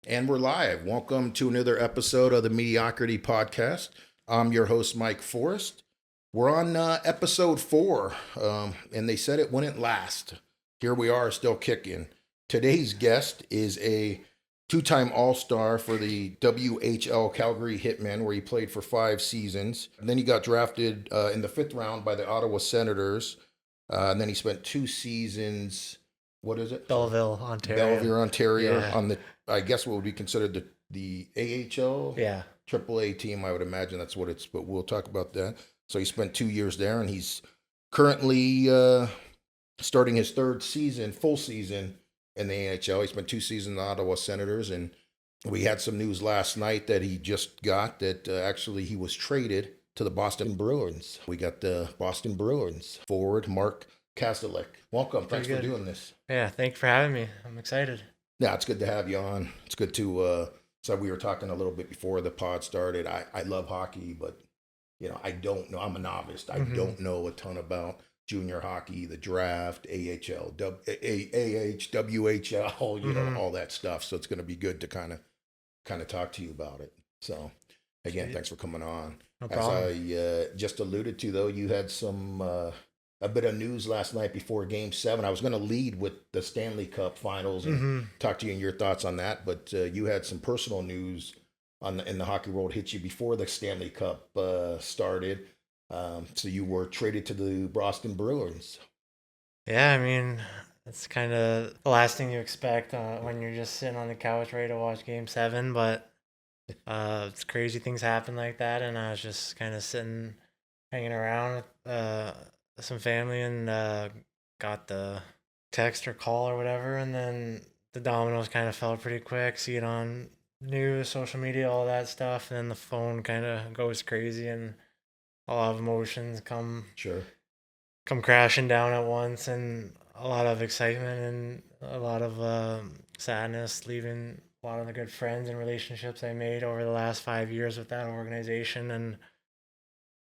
And we're live. Welcome to another episode of the Mediocrity Podcast. I'm your host, Mike Forrest. We're on episode 4, and they said it wouldn't last. Here we are, still kicking. Today's guest is a two-time All-Star for the WHL Calgary Hitmen, where he played for 5 seasons. And then he got drafted in the 5th round by the Ottawa Senators. And then he spent 2 seasons. What is it? Belleville, Ontario. Belleville, Ontario, Yeah. on the, I guess, what would be considered the AHL, Yeah. AAA team. I would imagine that's what it's, but we'll talk about that. So he spent 2 years there, and he's currently starting his 3rd season, full season in the AHL. He spent 2 seasons in the Ottawa Senators, and we had some news last night that he just got that actually he was traded to the Boston Bruins. We got the Boston Bruins forward, Mark Kastelic. Welcome. Thanks for doing this. Yeah, thanks for having me. I'm excited. Yeah, it's good to have you on. It's good to, so we were talking a little bit before the pod started. I love hockey, but, I don't know. I'm a novice. I don't know a ton about junior hockey, the draft, AHL, WHL, all that stuff. So it's going to be good to kind of talk to you about it. So again, thanks for coming on. No problem. As I just alluded to, though, you had some a bit of news last night before Game 7. I was going to lead with the Stanley Cup Finals and talk to you and your thoughts on that, but you had some personal news in the hockey world hit you before the Stanley Cup started. So you were traded to the Boston Bruins. Yeah, I mean, it's kind of the last thing you expect when you're just sitting on the couch ready to watch Game 7, but it's crazy things happen like that, and I was just kind of sitting, hanging around with some family, and got the text or call or whatever, and then the dominoes kind of fell pretty quick. See it on news, social media, all that stuff, and then the phone kind of goes crazy, and a lot of emotions come crashing down at once, and a lot of excitement and a lot of sadness, leaving a lot of the good friends and relationships I made over the last 5 years with that organization.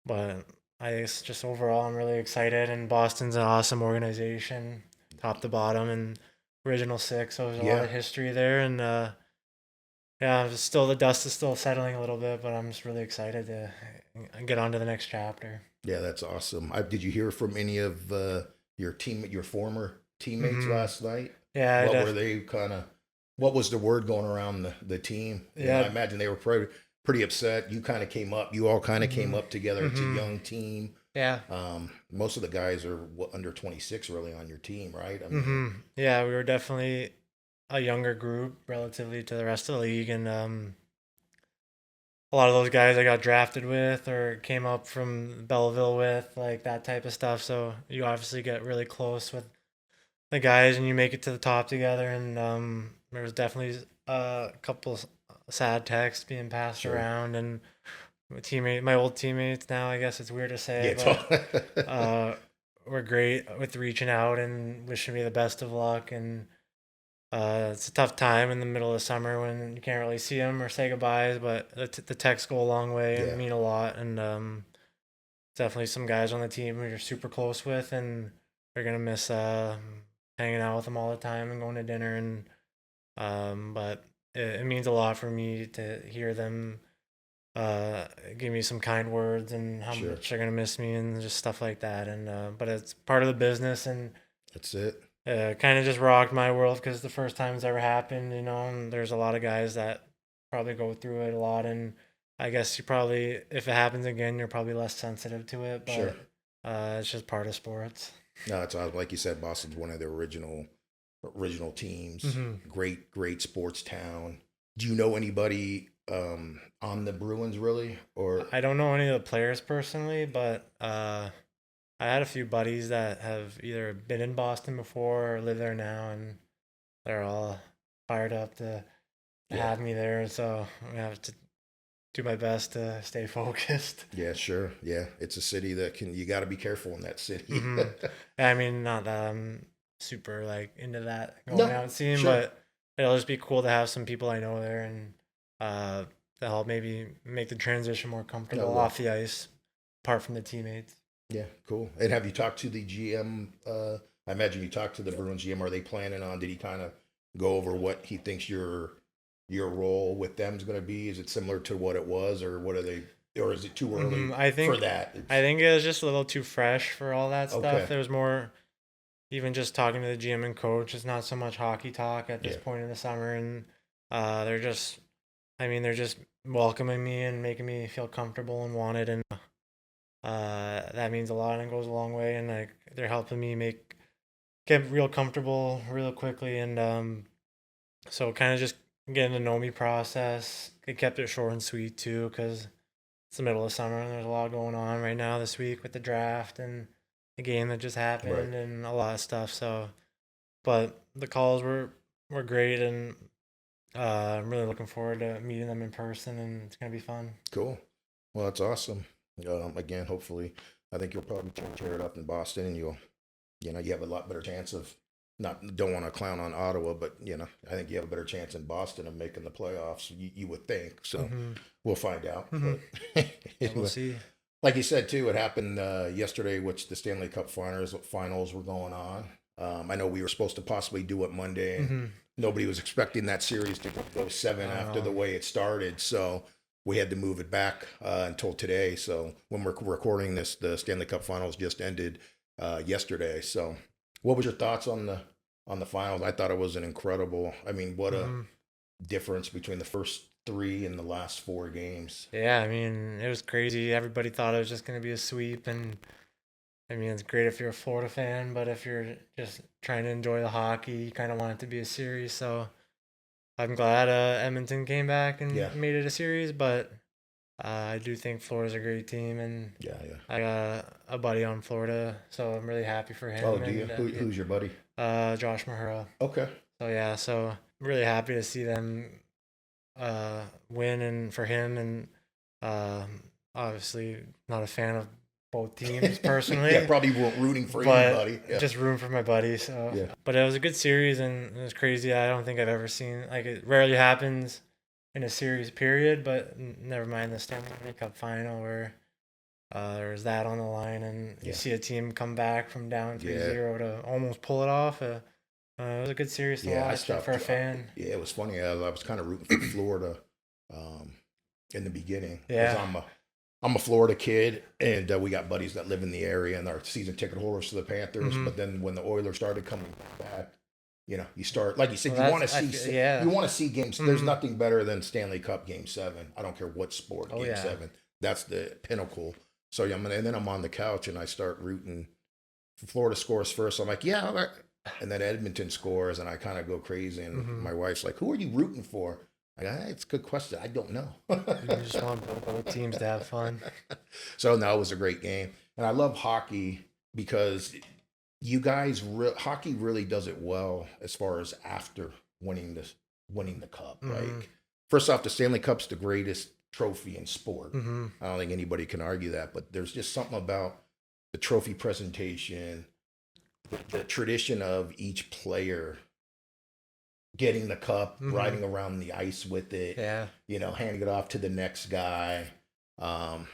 But I guess just overall, I'm really excited, and Boston's an awesome organization, top to bottom, and original 6. So there's a lot of history there, and yeah, the dust is still settling a little bit, but I'm just really excited to get on to the next chapter. Yeah, that's awesome. Did you hear from any of your former teammates last night? Yeah, what were they what was the word going around the team? Yeah, I imagine they were pretty upset. You all kind of came up together. It's a young team. Yeah. Most of the guys are under 26 really on your team, right? Yeah, we were definitely a younger group relatively to the rest of the league, and a lot of those guys I got drafted with or came up from Belleville with, like that type of stuff. So you obviously get really close with the guys, and you make it to the top together. And there was definitely a couple sad texts being passed around, and my old teammates now, I guess it's weird to say, but were great with reaching out and wishing me the best of luck. And it's a tough time in the middle of summer when you can't really see them or say goodbyes, but the texts go a long way and mean a lot. And definitely some guys on the team who you're super close with, and you're gonna miss hanging out with them all the time and going to dinner. And but it means a lot for me to hear them give me some kind words and how much they're gonna miss me and just stuff like that. And but it's part of the business, and that's it. Kind of just rocked my world because it's the first time it's ever happened, and there's a lot of guys that probably go through it a lot, and I guess if it happens again, you're probably less sensitive to it, but it's just part of sports. No, it's like you said, Boston's one of the original teams. Great sports town. Do you know anybody on the Bruins really? Or I don't know any of the players personally, but I had a few buddies that have either been in Boston before or live there now, and they're all fired up to have me there. So I have to do my best to stay focused. Yeah, sure. Yeah, it's a city that you got to be careful in that city. I mean, not that I'm super into that going out and seeing, but it'll just be cool to have some people I know there, and to help maybe make the transition more comfortable off the ice, apart from the teammates. Yeah, cool. And have you talked to the GM? I imagine you talked to the Bruins GM. Are they planning on? Did he kind of go over what he thinks your your role with them is going to be? Is it similar to what it was, or what are they, or is it too early I think for that? I think it was just a little too fresh for all that stuff. Okay. There was more, even just talking to the GM and coach. It's not so much hockey talk at this Yeah. point in the summer, and they're just, they're just welcoming me and making me feel comfortable and wanted, and that means a lot and goes a long way. And like they're helping me get real comfortable real quickly, and so kind of just getting to know me process. They kept it short and sweet too, because it's the middle of summer and there's a lot going on right now this week with the draft and the game that just happened and a lot of stuff. So, but the calls were great, and I'm really looking forward to meeting them in person, and it's gonna be fun. Cool. Well, that's awesome. Again, hopefully, I think you'll probably tear it up in Boston, and you have a lot better chance of, don't want to clown on Ottawa, but I think you have a better chance in Boston of making the playoffs. You would think so. We'll find out. But We'll see. Like you said too, it happened yesterday, which the Stanley Cup finals were going on. I know we were supposed to possibly do it Monday, and nobody was expecting that series to go 7 after the way it started. So we had to move it back until today. So when we're recording this, the Stanley Cup finals just ended yesterday. So what was your thoughts on the finals? I thought it was an incredible. I mean, what a difference between the first 3 and the last 4 games. Yeah, it was crazy. Everybody thought it was just going to be a sweep, and it's great if you're a Florida fan, but if you're just trying to enjoy the hockey, you kind of want it to be a series. So I'm glad Edmonton came back and made it a series, but I do think Florida's a great team, and I got a buddy on Florida, so I'm really happy for him. Oh, do you? Who's your buddy? Josh Mahura. Okay. So I'm really happy to see them win, and for him, and obviously not a fan of both teams personally. Probably rooting for anybody. Just rooting for my buddy. So, but it was a good series, and it was crazy. I don't think I've ever seen, like, it rarely happens in a series period, but never mind the Stanley Cup final where there's that on the line, and you see a team come back from down 3-0 to almost pull it off. It was a good series to watch for a fan. Yeah, it was funny. I was kind of rooting for Florida in the beginning. Yeah. I'm a Florida kid, and we got buddies that live in the area, and our season ticket holders to the Panthers. But then when the Oilers started coming back, you start, like you said, you want to see games. There's nothing better than Stanley Cup Game 7. I don't care what sport. Game 7. That's the pinnacle. So and then I'm on the couch and I start rooting. Florida scores first. I'm like, and then Edmonton scores, and I kind of go crazy. And my wife's like, "Who are you rooting for?" It's a good question. I don't know. You just want both teams to have fun. So no, it was a great game, and I love hockey because you guys, hockey really does it well as far as after winning the cup. Like, first off, the Stanley Cup's the greatest trophy in sport. I don't think anybody can argue that, but there's just something about the trophy presentation, the tradition of each player getting the cup, riding around the ice with it, handing it off to the next guy. You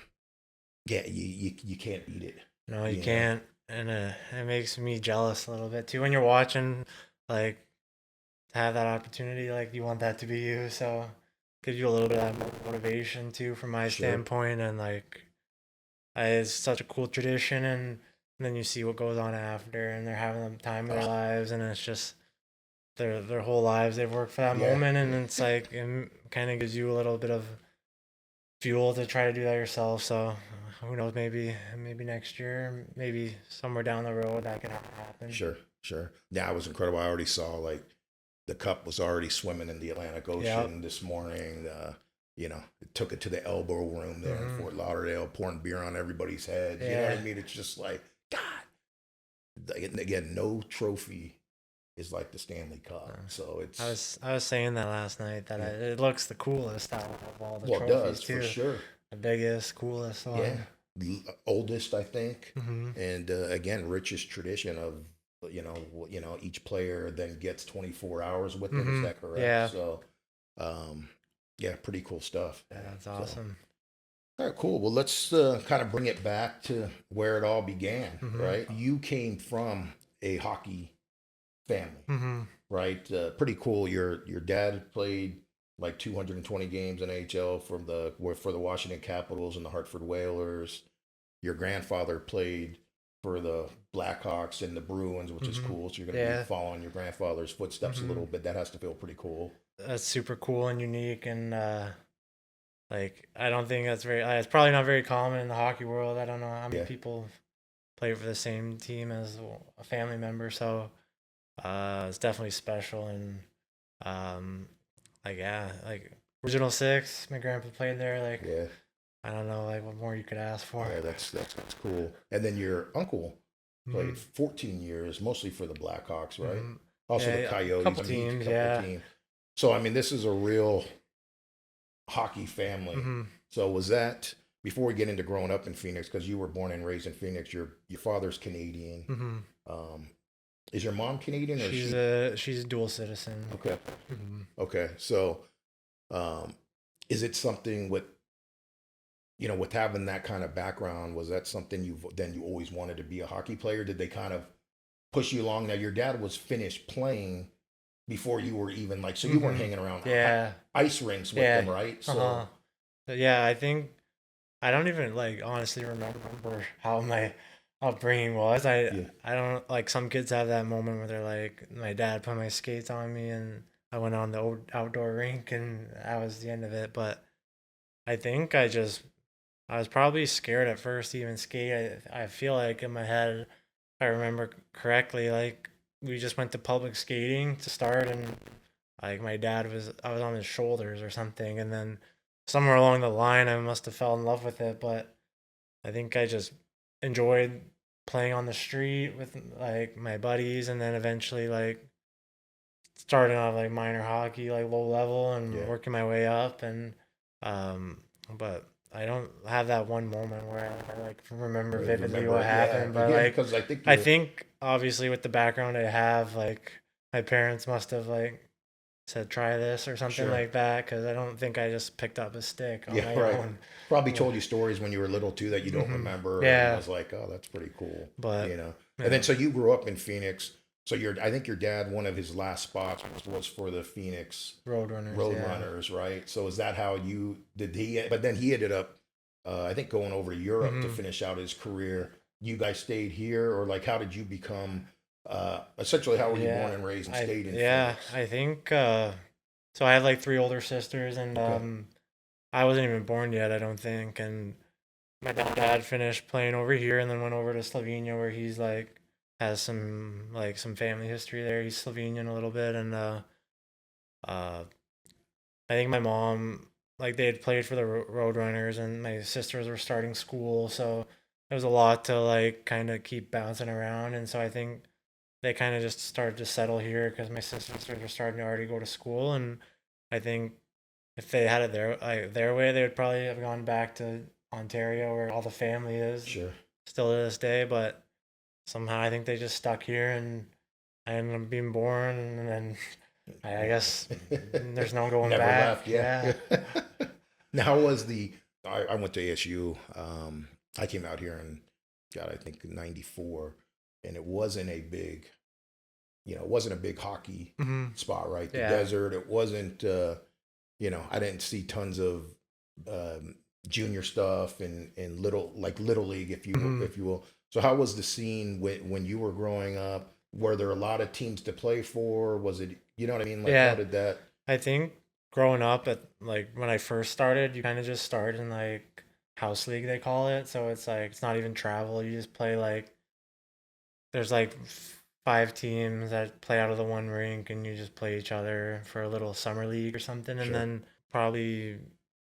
can't beat it. No, you can't. And it makes me jealous a little bit too when you're watching, like, to have that opportunity. Like, you want that to be you, so gives you a little bit of motivation too, from my standpoint. And like, it's such a cool tradition, and then you see what goes on after, and they're having the time of their lives, and it's just their whole lives they've worked for that moment, and it's like, it kind of gives you a little bit of fuel to try to do that yourself. So who knows, maybe next year, maybe somewhere down the road that can happen. Sure. Yeah, it was incredible. I already saw, like, the cup was already swimming in the Atlantic Ocean this morning. It took it to the elbow room there in Fort Lauderdale, pouring beer on everybody's head. You know what I mean? It's just like, God. Again, no trophy is like the Stanley Cup. So it's. I was saying that last night, that it looks the coolest out of all the trophies. It does, too. for sure. The biggest, coolest one. Yeah, oldest, I think, and again, richest tradition of each player then gets 24 hours with them. Is that correct? Yeah. So, pretty cool stuff. Yeah, that's awesome. All right, cool. Well, let's kind of bring it back to where it all began, right? You came from a hockey family, right? Pretty cool. Your dad played like 220 games in NHL for the Washington Capitals and the Hartford Whalers. Your grandfather played for the Blackhawks and the Bruins, which is cool. So you're going to be Yeah. following your grandfather's footsteps a little bit. That has to feel pretty cool. That's super cool and unique, and like I don't think that's very. It's probably not very common in the hockey world. I don't know how many Yeah. people play for the same team as a family member. So it's definitely special, and like yeah, like original six. My grandpa played there. Like Yeah. I don't know, like what more you could ask for. Yeah, that's cool. And then your uncle played Mhm. 14 years, mostly for the Blackhawks, right? Mhm. Also Yeah, the yeah, Coyotes. couple I mean, teams, couple yeah. teams. So I mean, this is a real hockey family. Hmm. So was that before we get into growing up in Phoenix? Because you were born and raised in Phoenix. Your father's Canadian. Hmm. Um, is your mom Canadian or is She's a dual citizen. Okay. Hmm. Okay. So, is it something with with having that kind of background? Was that something you always wanted to be a hockey player? Did they kind of push you along? Now your dad was finished playing before you were even like, so you weren't hanging around Yeah. ice rinks with Yeah. them, right? So Uh-huh. But yeah, I think I don't even like honestly remember how my upbringing was. yeah, I don't like some kids have that moment where they're like, my dad put my skates on me and I went on the outdoor rink and that was the end of it. But I think I was probably scared at first to even skate. I feel like in my head, if I remember correctly, like we just went to public skating to start, and like I was on his shoulders or something, and then somewhere along the line, I must have fell in love with it. But I think I just enjoyed playing on the street with like my buddies, and then eventually like starting off like minor hockey, like low level, and yeah. working my way up, and um, but I don't have that one moment where I like remember vividly Remember what it? Yeah. happened. But Again, like because I think I you're think obviously with the background I have, like my parents must have like said try this or something sure. like that because I don't think I just picked up a stick on Yeah, my right. own. Probably Yeah. told you stories when you were little too that you don't Hmm. remember, and Yeah, was like, "Oh, that's pretty cool," but And then yeah. so you grew up in Phoenix. So I think your dad, one of his last spots was for the Phoenix Roadrunners, yeah. Roadrunners, right? So is that how you did he? But then he ended up, I think, going over to Europe to Hmm. finish out his career. You guys stayed here, or like, how did you become? Essentially, how were you born Yeah, and raised and stayed in yeah, Phoenix? I think so I have like three older sisters and Okay, I wasn't even born yet, I don't think, and my dad finished playing over here and then went over to Slovenia where he's like has some family history there. He's Slovenian a little bit and uh I think my mom like they had played for the Roadrunners and my sisters were starting school, so it was a lot to like kind of keep bouncing around, and so I think they kind of just started to settle here because my sisters were starting to already go to school, and I think if they had it their way, they would probably have gone back to Ontario where all the family is sure. still to this day. But somehow I think they just stuck here, and I ended up being born, and then I guess there's no going Never back. left. Yeah. Yeah. Now was the I went to ASU. I came out here in God, I think '94, and it wasn't a big, it wasn't a big hockey Hmm. spot, right? The Yeah. desert. It wasn't. I didn't see tons of um, junior stuff and little league, Hmm. if you will. So how was the scene when you were growing up? Were there a lot of teams to play for? Was it, you know what I mean? Like, how Yeah. did that? I think growing up at like when I first started, you kind of just start in like house league they call it. So it's like it's not even travel. You just play like there's like five teams that play out of the one rink and you just play each other for a little summer league or something. And Sure. then probably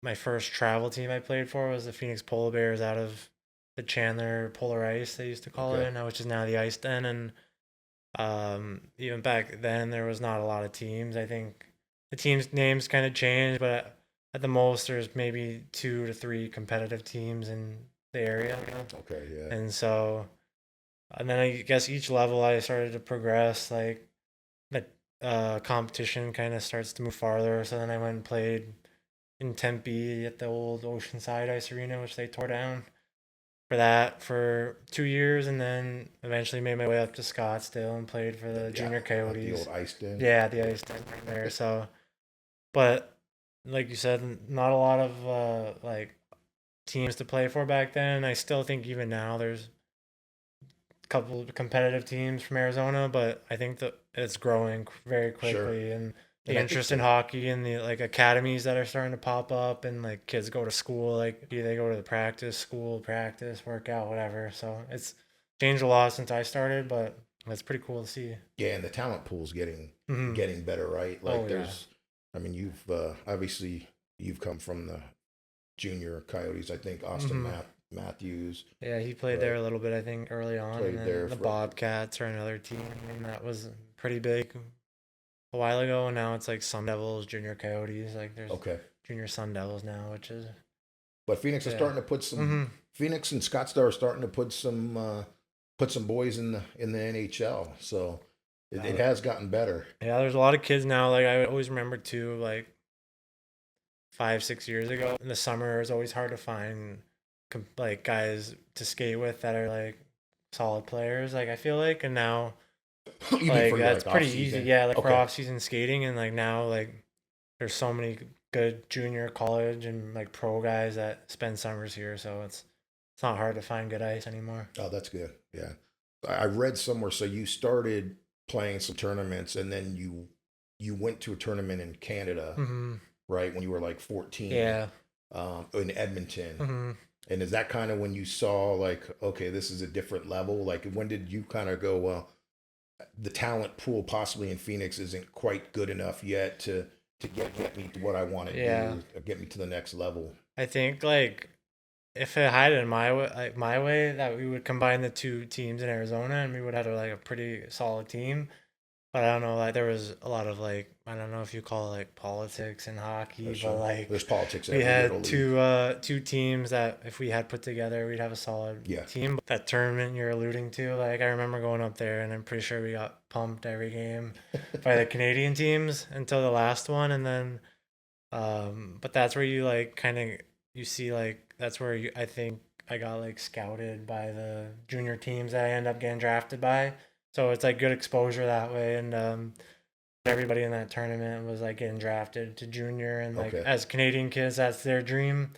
my first travel team I played for was the Phoenix Polar Bears out of the Chandler Polar Ice they used to call Okay. it, which is now the Ice Den. And even back then there was not a lot of teams. I think the teams names kind of changed, but at the most there's maybe two to three competitive teams in the area. Okay. Yeah. And so and then I guess each level I started to progress, like the competition kind of starts to move farther. So then I went and played in Tempe at the old Oceanside Ice Arena, which they tore down for that for 2 years, and then eventually made my way up to Scottsdale and played for the Yeah. Junior At the Coyotes. old ice den. Yeah, the Ice Den right there. So, but like you said, not a lot of like teams to play for back then. I still think even now there's a couple of competitive teams from Arizona, but I think that it's growing very Sure. quickly, and the And I think interest in hockey and the like academies that are starting to pop up, and like kids go to school, like they go to the practice, workout, whatever. So it's changed a lot since I started, but it's pretty cool to see. yeah, and the talent pool's getting Hmm. getting better, right? Oh Like yeah. there's, I mean, you've obviously you've come from the junior Coyotes. I think Austin Hmm. Matthews, Yeah, he played there right, a little bit, I think, early on, and played there then the for Bobcats are another team, and that was pretty big a while ago, and now it's like Sun Devils, Junior Coyotes. Like there's okay, Junior Sun Devils now, which is but Phoenix is yeah. starting to put some. Hmm. Phoenix and Scottsdale are starting to put some boys in the NHL. So it has gotten better. Yeah, there's a lot of kids now. Like I always remember too, like 5, 6 years ago in the summer, it was always hard to find like guys to skate with that are like solid players. Like I feel like, and now You mean like for your that's like off pretty easy. season? Yeah, like for Okay, off season skating, and like now like there's so many good junior college and like pro guys that spend summers here, so it's not hard to find good ice anymore. oh that's good. Yeah, I read somewhere. So you started playing some tournaments, and then you went to a tournament in Canada, Hmm. right? When you were like 14, Yeah. in Edmonton. Hmm. And is that kind of when you saw like, okay, this is a different level? Like, when did you kind of go, well, the talent pool possibly in Phoenix isn't quite good enough yet to get me to what I want to Yeah. do, or get me to the next level? I think like if it had it my way, like my way, that we would combine the two teams in Arizona, and we would have like a pretty solid team. But I don't know, like there was a lot of like I don't know if you call it like politics in hockey, but So like there's politics in we every little had league. two teams that if we had put together, we'd have a solid Yeah. team. That tournament you're alluding to, like I remember going up there, and I'm pretty sure we got pumped every game by the Canadian teams until the last one, and then but that's where you like kind of you see like that's where I think I got like scouted by the junior teams that I end up getting drafted by. So it's like good exposure that way, and everybody in that tournament was like getting drafted to junior, and like Okay. as Canadian kids, that's their dream.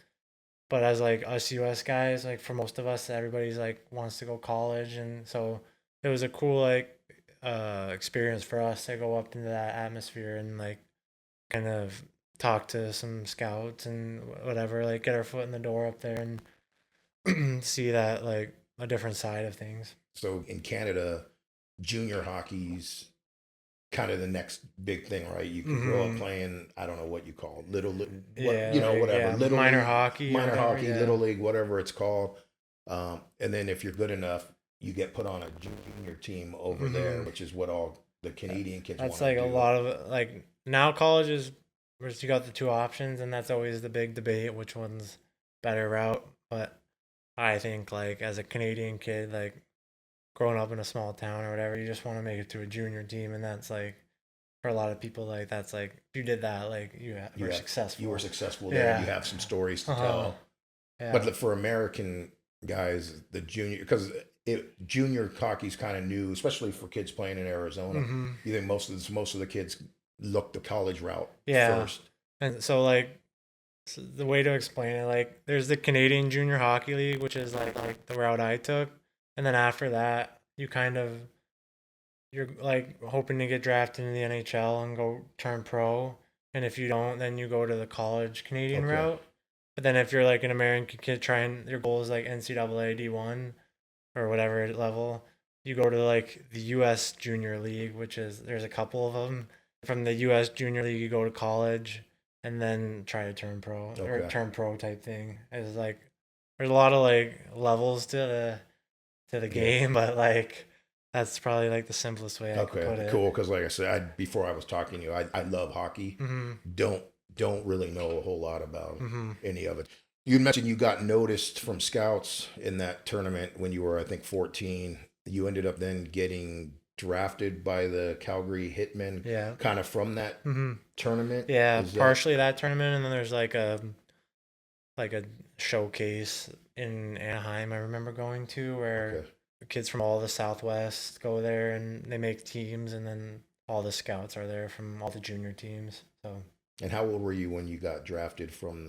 But as like us US guys, like for most of us, everybody's like wants to go college, and so it was a cool like experience for us to go up into that atmosphere and like kind of talk to some scouts and whatever, like get our foot in the door up there and see that like a different side of things. So in Canada, junior hockey's kind of the next big thing, right? You can grow up Hmm. playing, I don't know what you call it, what Yeah, like whatever, yeah, little minor league, hockey or minor whatever. hockey, Yeah. little league, whatever it's called. And then if you're good enough, you get put on a junior team over there, Hmm. which is what all the Canadian kids That's want to like a do. lot of like now colleges where you got the two options, and that's always the big debate which one's better route. But I think like as a Canadian kid, like growing up in a small town or whatever, you just want to make it to a junior team, and that's like for a lot of people like that's like if you did that like You were have you were successful. successful there. You Yeah. have some stories to Uh-huh. tell. Yeah. But for American guys, the junior, because junior hockey's kind of new, especially for kids playing in Arizona. Hmm. You think most of the kids look the college route Yeah. first. And so like the way to explain it, like there's the Canadian Junior Hockey League, which is like the route I took, and then after that, you kind of you're like hoping to get drafted in the NHL and go turn pro, and if you don't, then you go to the college Canadian Okay. route. But then if you're like an American kid trying, your goal is like NCAA D1 or whatever level, you go to like the U.S. Junior League, which is there's a couple of them. From the U.S. Junior League, you go to college and then try to turn pro or Okay. turn pro type thing. It's like there's a lot of like levels to the Yeah. game, but like that's probably like the simplest way I could Okay. put it. Cool. Because like I said, before I was talking to you, I love hockey. Mhm. Don't don't really know a whole lot about Mhm. any of it. You mentioned you got noticed from scouts in that tournament when you were, I think, 14. You ended up then getting drafted by the Calgary Hitmen, Yeah. kind of from that Mhm. tournament. Yeah, Is that partially that tournament, and then there's like a showcase in Anaheim I remember going to where okay? kids from all the Southwest go there and they make teams, and then all the scouts are there from all the junior teams. So And how old were you when you got drafted in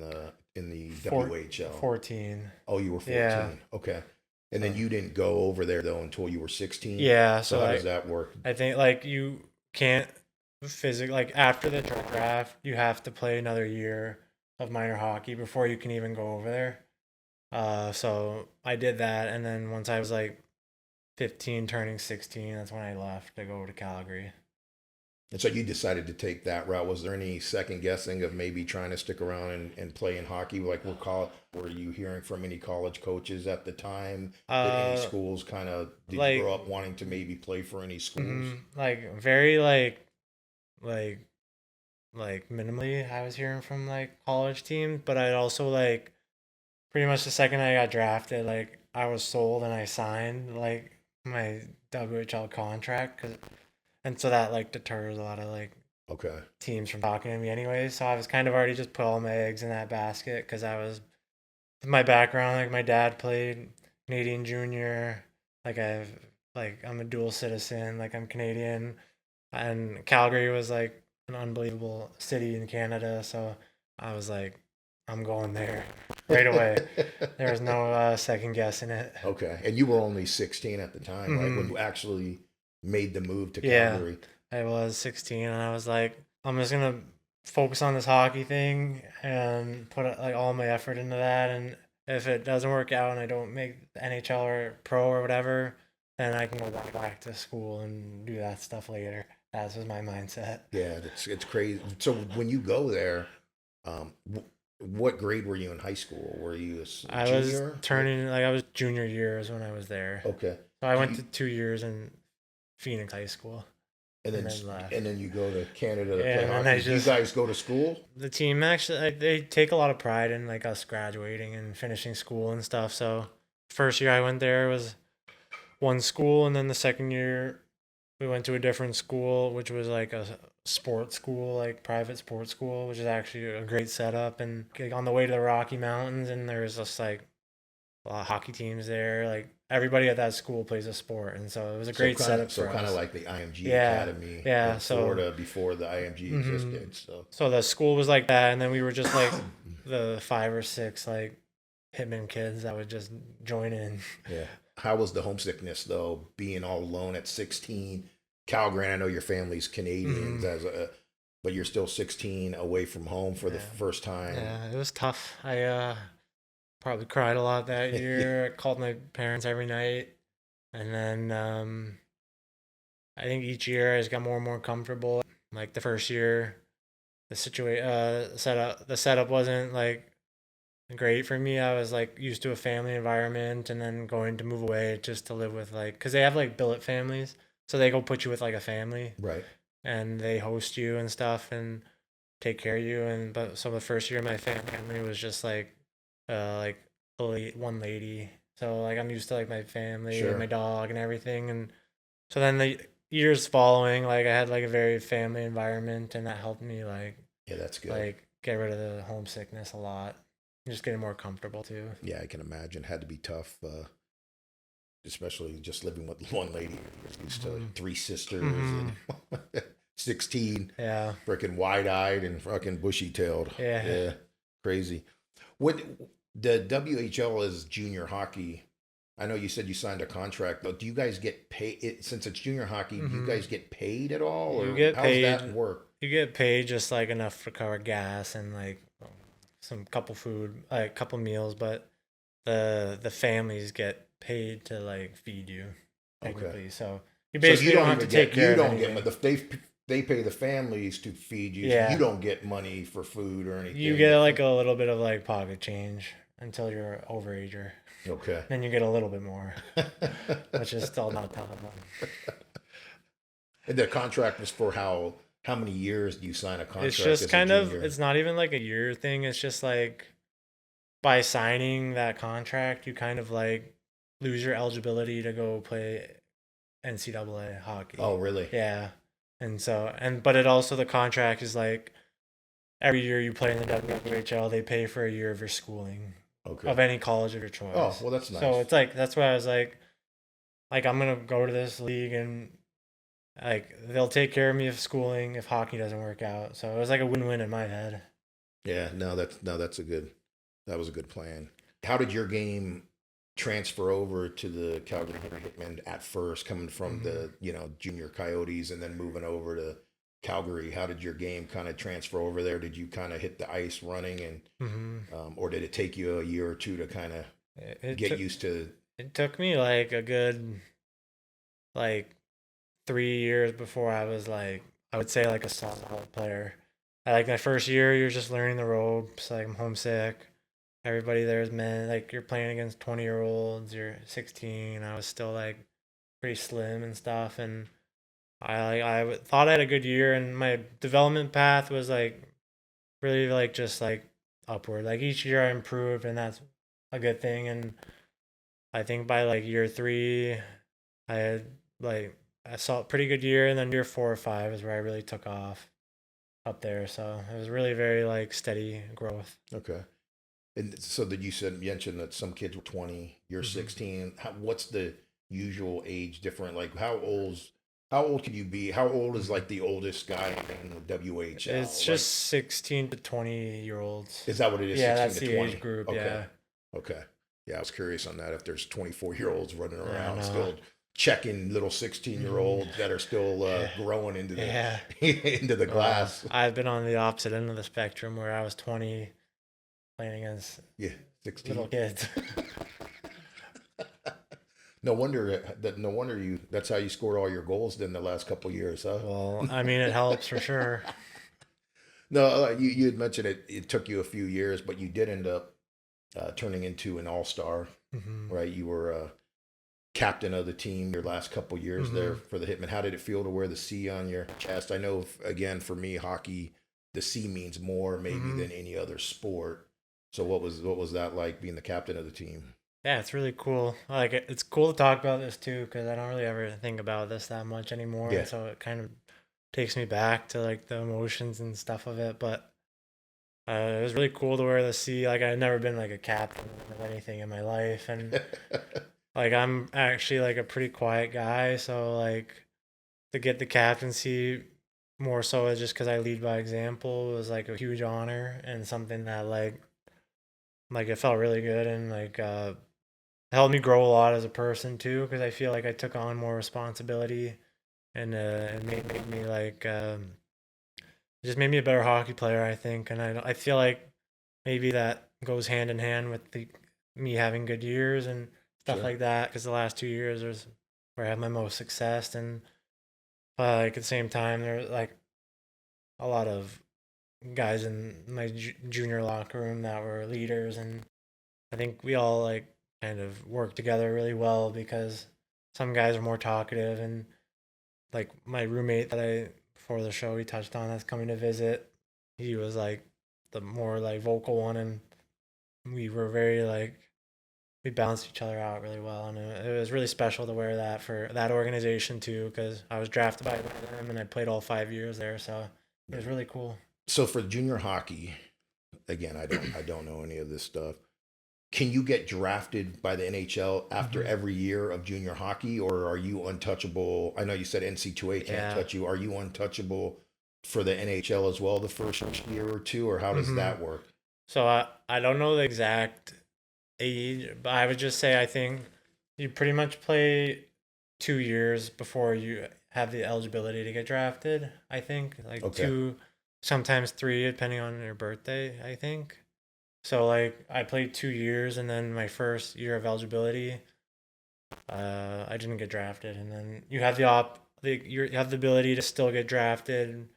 the Four, WHL? 14. Oh, you were 14. Yeah. Okay. And then you didn't go over there though until you were 16. Yeah. So So how like does that work? I think like you can't physically like after the draft you have to play another year of minor hockey before you can even go over there. So I did that, and then once I was like 15, turning 16, that's when I left to go to Calgary. And so you decided to take that route. Was there any second guessing of maybe trying to stick around and play in hockey? Like, were you hearing from any college coaches at the time? Did any Uh, schools did you like grow up wanting to maybe play for any schools? like very like like minimally I was hearing from like college teams, but I'd also like pretty much the second I got drafted, like I was sold and I signed like my WHL contract, and so that like deters a lot of like Okay. teams from talking to me anyway. So I was kind of already just put all my eggs in that basket because I was my background. Like my dad played Canadian junior. Like I'm a dual citizen. Like I'm Canadian, and Calgary was like an unbelievable city in Canada. So I was like, I'm going there right away. There was no second guessing it. Okay. And you were only 16 at the time, right? When Hmm. you actually made the move to Yeah, Calgary. I was 16, and I was like, I'm just gonna focus on this hockey thing and put like all my effort into that. And if it doesn't work out and I don't make the NHL or pro or whatever, then I can go back to school and do that stuff later. That was my mindset. Yeah, it's crazy. So when you go there, what grade were you in high school? Were you a I was junior? turning like I was junior years when I was there. Okay. So I Do went you, to 2 years in Phoenix High School and and then then left. and then you go to Canada to Yeah, play and then I hockey. Do you just guys go to school? the team actually like, they take a lot of pride in like us graduating and finishing school and stuff. So first year I went there was one school, and then the second year we went to a different school, which was like a sports school, like private sports school, which is actually a great setup. And like, on the way to the Rocky Mountains, and there's just like a lot of hockey teams there. Like everybody at that school plays a sport, and so it was a great setup So for kind of us. like the IMG Yeah, Academy yeah. in So, Florida before the IMG hmm existed. So so the school was like that, and then we were just like the five or six like hitman kids that would just join in. yeah. How was the homesickness though, being all alone at 16? Calgary, I know your family's Canadians Hmm. but you're still 16 away from home for the Yeah, first time. yeah. It was tough. I probably cried a lot that Yeah. year. I called my parents every night, and then I think each year I just got more and more comfortable. Like the first year, the setup wasn't like great for me. I was like used to a family environment, and then going to move away just to live with like because they have like billet families, so they go put you with like a family, Right. and they host you and stuff and take care of you. And but so the first year my family was just like one lady. So like I'm used to like my family and my Sure. dog and everything. And so then the years following, like I had like a very family environment, and that helped me Yeah, that's good. like get rid of the homesickness a lot. Just getting more comfortable too. Yeah, I can imagine. Had to be tough, especially just living with one lady. You're used to Hmm. three sisters Hmm. and 16, Yeah. freaking wide eyed and fucking bushy tailed. Yeah. Yeah, crazy. What the WHL is junior hockey. I know you said you signed a contract, but do you guys get paid since it's junior hockey? Do you Hmm. guys get paid at all, You or get how's that paid. work? You get paid just like enough for cover gas and like some couple food, like couple meals, but the families get paid to like feed you Okay, technically. So you so you basically don't don't have to even take get care you of don't get anything. they pay the families to feed you. You Yeah. don't get money for food or You anything. get like a little bit of like pocket change until you're overager. Okay. Then you get a little bit more, which is still not that much. And the contract was for how many years do you sign a It's contract just as a kind of junior? it's not even like a year thing. It's just like by signing that contract, you kind of like lose your eligibility to go play NCAA hockey. Oh, really? Yeah. And so but it also the contract is like every year you play in the WHL, they pay for a year of your schooling Okay. of any college of your Oh, choice. well, that's So nice. it's like that's why I was like I'm gonna go to this league and like they'll take care of me if schooling, if hockey doesn't work out. So it was like a win-win in my head. Yeah, no, that was a good plan. How did your game transfer over to the Calgary Hitmen at first, coming from hmm the, junior Coyotes and then moving over to Calgary? How did your game kind of transfer over there? Did you kind of hit the ice running and, hmm or did it take you a year or two to kind of It get took used to? it took me like a good like 3 years before I was like I would say like a solid player. I like my first year, you're just learning the ropes. Like I'm homesick. Everybody there is men. Like you're playing against 20-year-olds. You're 16. I was still like pretty slim and stuff, and thought I had a good year, and my development path was like really like just like upward. Like each year I improved, and that's a good thing. And I think by like year three, I had like I saw a pretty good year, and then year 4 or 5 is where I really took off up there. So it was really very like steady growth. Okay. And so that mentioned that some kids were 20, you're hmm 16. What's the usual age different? Like how old can you be? How old is like the oldest guy in the It's WHL? Like, just 16 to 20-year-olds. is that what it is? Yeah, 16 that's to the age 20? group. Okay. Yeah. Okay. Yeah, I was curious on that. If there's 24-year-olds running I around know. still checking little 16-year-olds that are still growing into the Yeah. into the glass. I've been on the opposite end of the spectrum where I was 20 playing against Yeah, little 16. kids. No wonder you that's how you scored all your goals in the last couple of years, huh? Well, I mean, it helps for sure. No, you had mentioned it took you a few years, but you did end up turning into an all-star, hmm right? You were captain of the team your last couple years there hmm for the Hitmen. How did it feel to wear the C on your chest? I know, again, for me, hockey, the C means more maybe hmm than any other sport. So what was that like being the captain of the team? Yeah, it's really cool. Like, it's cool to talk about this too, because I don't really ever think about this that much anymore. Yeah, And so it kind of takes me back to like the emotions and stuff of it. But it was really cool to wear the C. Like, I've never been like a captain of anything in my life. And like, I'm actually like a pretty quiet guy. So, like, to get the captaincy more so just because I lead by example was like a huge honor and something that like it felt really good and like helped me grow a lot as a person too because I feel like I took on more responsibility and it made me like just made me a better hockey player I think and I feel like maybe that goes hand in hand with the me having good years and stuff sure. like that because the last 2 years was where I had my most success and like at the same time there was like a lot of guys in my junior locker room that were leaders and I think we all like kind of worked together really well because some guys are more talkative and like my roommate that I before the show we touched on that's coming to visit he was like the more like vocal one and we were very like we balanced each other out really well and it was really special to wear that for that organization too because I was drafted by them and I played all 5 years there so it was Yeah. really cool. So for junior hockey, again, I don't know any of this stuff. Can you get drafted by the NHL after hmm every year of junior hockey, or are you untouchable? I know you said NC2A can't Yeah. touch you. Are you untouchable for the NHL as well the first year or two, or how does hmm that work? So I don't know the exact age, but I would just say I think you pretty much play 2 years before you have the eligibility to get drafted. I think like Okay, two, sometimes three, depending on your birthday. I think so. Like I played 2 years, and then my first year of eligibility, I didn't get drafted, and then you have you have the ability to still get drafted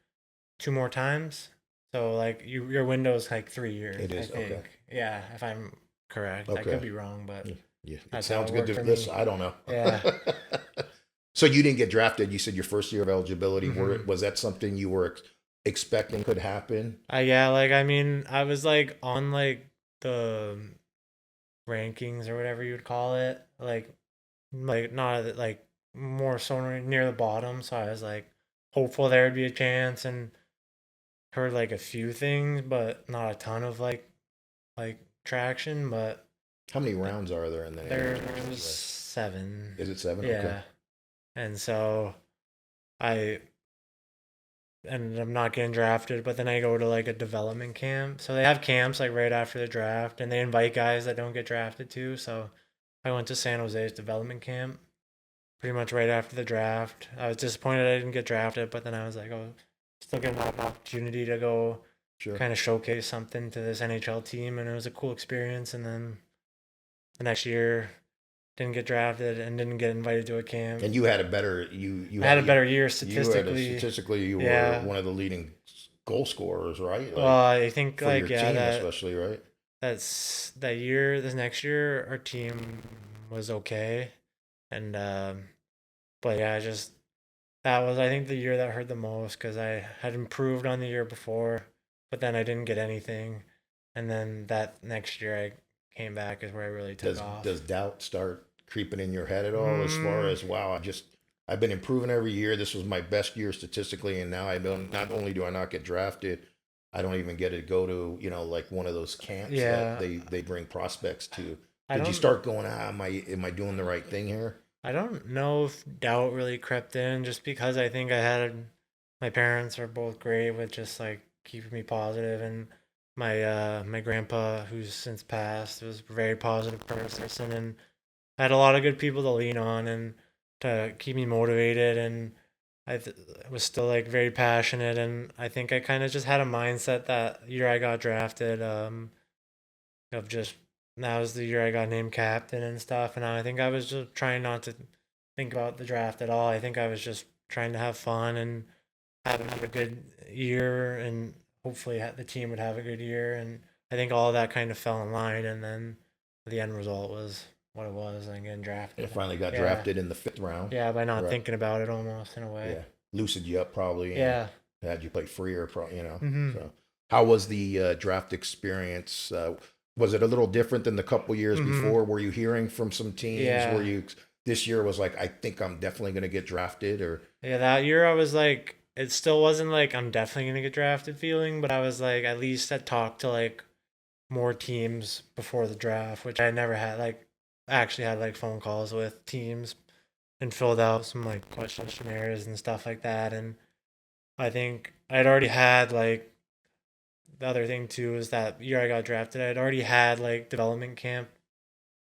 2 more times. So like your window is like 3 years, it I is okay. think. Yeah, if I'm correct. I could Okay, be wrong, but yeah, yeah. It that's how sounds it good worked to for this. me. I don't know. Yeah. So you didn't get drafted. You said your first year of eligibility. hmm Was that something you were expecting could happen? Yeah, like I mean, I was like on like the rankings or whatever you would call it, like not like more so near the bottom. So I was like hopeful there would be a chance and heard like a few things, but not a ton of like traction. But How many rounds are there in the there NHL? was seven. Is it seven? Okay. Yeah. And so I ended up not getting drafted, but then I go to like a development camp. So they have camps like right after the draft, and they invite guys that don't get drafted too. So I went to San Jose's development camp pretty much right after the draft. I was disappointed I didn't get drafted, but then I was like, oh, still getting an opportunity to go Sure. kind of showcase something to this NHL team, and it was a cool experience. And then the next year, didn't get drafted and didn't get invited to a camp. And you had a better you I had a better year you statistically. statistically you Yeah. were one of the leading goal scorers, right? Like, Well, I think for like your yeah team that especially, right? that's that year. This next year, our team was okay, and but yeah, just that was I think the year that hurt the most because I had improved on the year before, but then I didn't get anything, and then that next year I came back is where I really took off. Does doubt start creeping in your head at all as far Mm, as wow, I've been improving every year. This was my best year statistically, and now I don't. Not only do I not get drafted, I don't even get to go to like one of those camps that yeah, they bring prospects to. I Did you don't. start going? Am I doing the right thing here? I don't know if doubt really crept in just because I think I had my parents are both great with just like keeping me positive, and my grandpa who's since passed was a very positive person, and I had a lot of good people to lean on and to keep me motivated, and was still like very passionate, and I think I kind of just had a mindset that year I got drafted of just that was the year I got named captain and stuff. And I think I was just trying not to think about the draft at all. I think I was just trying to have fun and have a good year, and hopefully the team would have a good year. And I think all of that kind of fell in line. And then the end result was what it was. And getting It drafted. finally got Yeah, drafted in the fifth round. yeah, by not Right. thinking about it almost in a way. Yeah. Loosened you up probably and Yeah. had you play freer, Mm-hmm. So, how was the draft experience? Was it a little different than the couple years Mm-hmm. before? Were you hearing from some teams? Were Yeah. you this year was like, I think I'm definitely going to get drafted, or Yeah, that year I was like, it still wasn't like I'm definitely gonna get drafted feeling, but I was like, at least I talked to like more teams before the draft, which I never had. Like, I actually had like phone calls with teams and filled out some like questionnaires and stuff like that. And I think I'd already had like the other thing too is that year I got drafted, I'd already had like development camp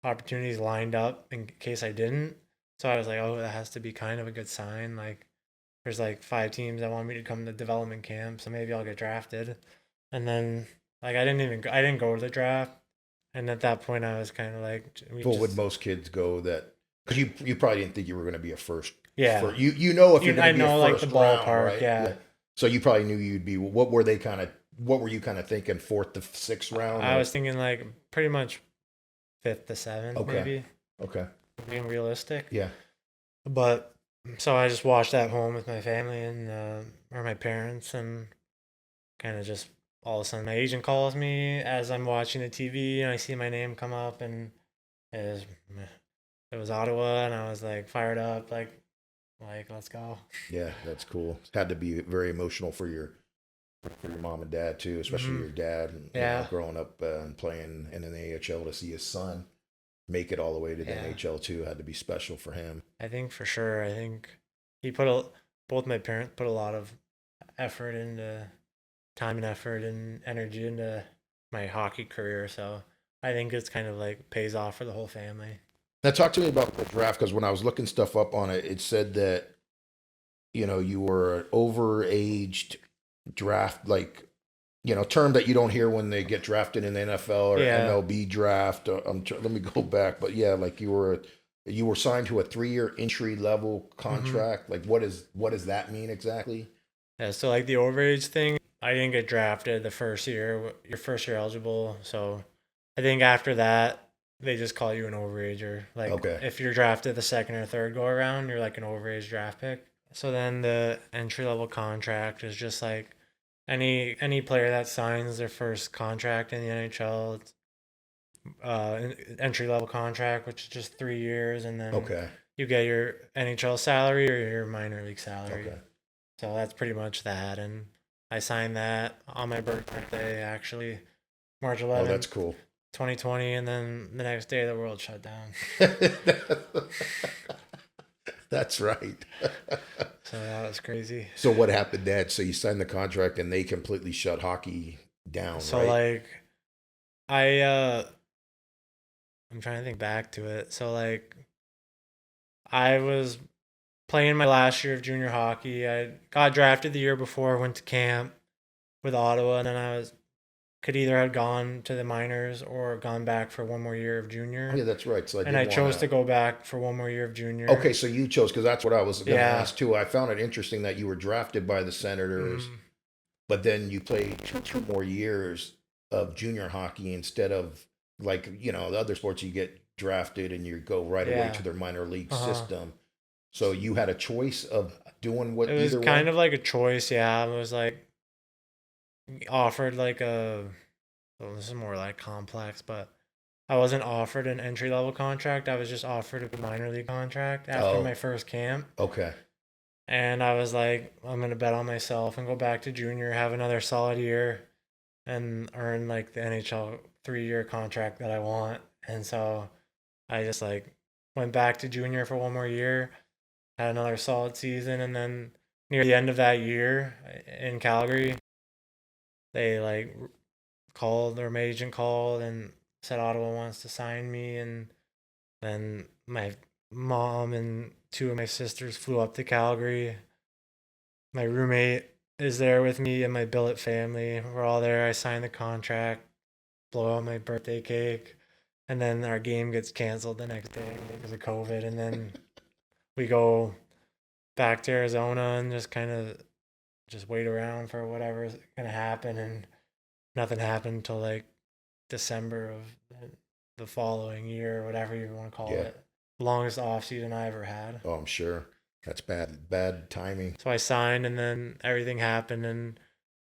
opportunities lined up in case I didn't. So I was like, oh, that has to be kind of a good sign. Like, there's like 5 teams that want me to come to development camp, so maybe I'll get drafted. And then like I didn't go to the draft, and at that point I was kind of like we well, would just most kids go that? Because you probably didn't think you were going to be a first. yeah. For you know if you're going I to be a know like the first round, ballpark, right? yeah. So you probably knew you'd be. What were they kind of? What were you kind of thinking? Fourth to sixth round, I or was thinking like pretty much fifth to seventh, okay, maybe okay, being realistic. yeah. But so I just watched that home with my family and or my parents, and kind of just all of a sudden my agent calls me as I'm watching the TV and I see my name come up, and it was it was Ottawa, and I was like fired up, like let's go. Yeah, that's cool. It had to be very emotional for your mom and dad too, especially Hmm. your dad. And, Yeah, growing up and playing in the AHL to see his son make it all the way to the yeah. NHL too had to be special for him. I think for sure. I think he put a both my parents put a lot of effort into time and effort and energy into my hockey career, so I think it's kind of like pays off for the whole family. Now, talk to me about the draft because when I was looking stuff up on it, it said that you were an overaged draft, like term that you don't hear when they get drafted in the NFL or Yeah. MLB draft. Let me go back, but yeah, like you were signed to a 3-year entry level Hmm. contract. Like, what does that mean exactly? Yeah, so like the overage thing, I didn't get drafted the first year. Your first year eligible, so I think after that they just call you an overager. Like Okay, if you're drafted the second or third go around, you're like an overage draft pick. So then the entry level contract is just like any player that signs their first contract in the NHL. It's entry level contract, which is just 3 years, and then okay, you get your NHL salary or your minor league salary. okay. So that's pretty much that. And I signed that on my birthday, actually, March Oh, that's 11th, cool. 2020. And then the next day, the world shut down. That's right. So that was crazy. So what happened then? So you signed the contract and they completely shut hockey down, So right? like I I'm trying to think back to it. So like I was playing my last year of junior hockey. I got drafted the year before, went to camp with Ottawa, and then I was could either have gone to the minors or gone back for one more year of Oh, junior. yeah, that's right. So I And did I want chose to to. go back for one more year of Okay, junior. so you chose because that's what I was going to Yeah. ask too. I found it interesting that you were drafted by the Senators, Mhm. but then you played two more years of junior hockey instead of like the other sports you get drafted and you go right away Yeah. to their minor league Uh-huh. system. So you had a choice of doing It what was either kind one. of like a choice, yeah. It was like offered like a well, this is more like complex, but I wasn't offered an entry level contract. I was just offered a minor league contract after Oh, my first camp. okay. And I was like, I'm gonna bet on myself and go back to junior, have another solid year, and earn like the NHL 3 year contract that I want. And so I just like went back to junior for one more year, had another solid season, and then near the end of that year in Calgary, they like called or my agent called and said Ottawa wants to sign me, and then my mom and two of my sisters flew up to Calgary. My roommate is there with me and my billet family. We're all there. I signed the contract, blow out my birthday cake, and then our game gets canceled the next day because of COVID. And then we go back to Arizona and just kind of just wait around for whatever's gonna happen. And nothing happened until like December of the following year, or whatever you want to call Yeah. it. Longest off season I ever had. Oh, I'm sure. That's bad timing. So I signed, and then everything happened, and